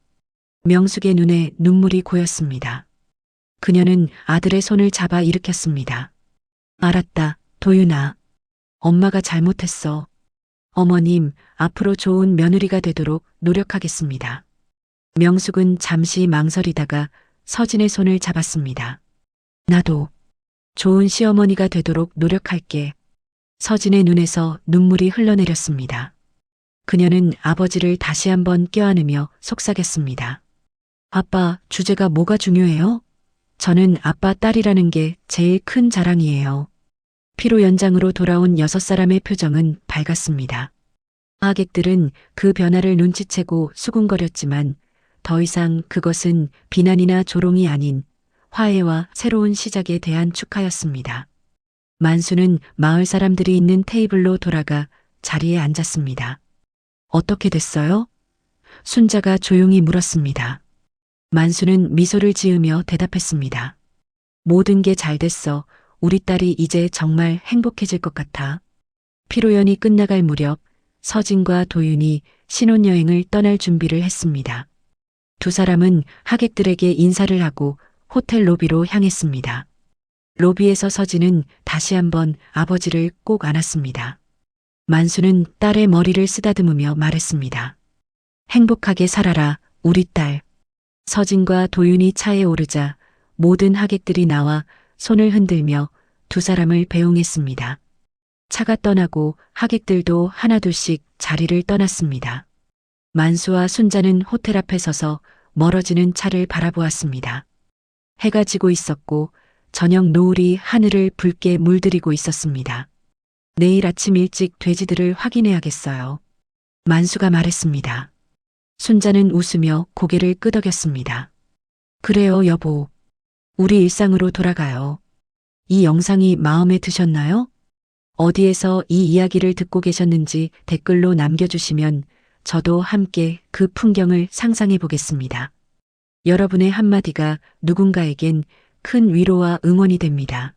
S4: 명숙의 눈에 눈물이 고였습니다. 그녀는 아들의 손을 잡아 일으켰습니다. 알았다, 도윤아. 엄마가 잘못했어. 어머님, 앞으로 좋은 며느리가 되도록 노력하겠습니다. 명숙은 잠시 망설이다가 서진의 손을 잡았습니다. 나도 좋은 시어머니가 되도록 노력할게. 서진의 눈에서 눈물이 흘러내렸습니다. 그녀는 아버지를 다시 한번 껴안으며 속삭였습니다. 아빠, 주제가 뭐가 중요해요? 저는 아빠 딸이라는 게 제일 큰 자랑이에요. 피로 연장으로 돌아온 6사람의 표정은 밝았습니다. 하객들은 그 변화를 눈치채고 수군거렸지만 더 이상 그것은 비난이나 조롱이 아닌 화해와 새로운 시작에 대한 축하였습니다. 만수는 마을 사람들이 있는 테이블로 돌아가 자리에 앉았습니다. 어떻게 됐어요? 순자가 조용히 물었습니다. 만수는 미소를 지으며 대답했습니다. 모든 게 잘 됐어. 우리 딸이 이제 정말 행복해질 것 같아. 피로연이 끝나갈 무렵 서진과 도윤이 신혼여행을 떠날 준비를 했습니다. 두 사람은 하객들에게 인사를 하고 호텔 로비로 향했습니다. 로비에서 서진은 다시 한번 아버지를 꼭 안았습니다. 만수는 딸의 머리를 쓰다듬으며 말했습니다. 행복하게 살아라, 우리 딸. 서진과 도윤이 차에 오르자 모든 하객들이 나와 손을 흔들며 두 사람을 배웅했습니다. 차가 떠나고 하객들도 하나둘씩 자리를 떠났습니다. 만수와 순자는 호텔 앞에 서서 멀어지는 차를 바라보았습니다. 해가 지고 있었고 저녁 노을이 하늘을 붉게 물들이고 있었습니다. 내일 아침 일찍 돼지들을 확인해야겠어요. 만수가 말했습니다. 순자는 웃으며 고개를 끄덕였습니다. 그래요, 여보. 우리 일상으로 돌아가요. 이 영상이 마음에 드셨나요? 어디에서 이 이야기를 듣고 계셨는지 댓글로 남겨주시면 저도 함께 그 풍경을 상상해 보겠습니다. 여러분의 한마디가 누군가에겐 큰 위로와 응원이 됩니다.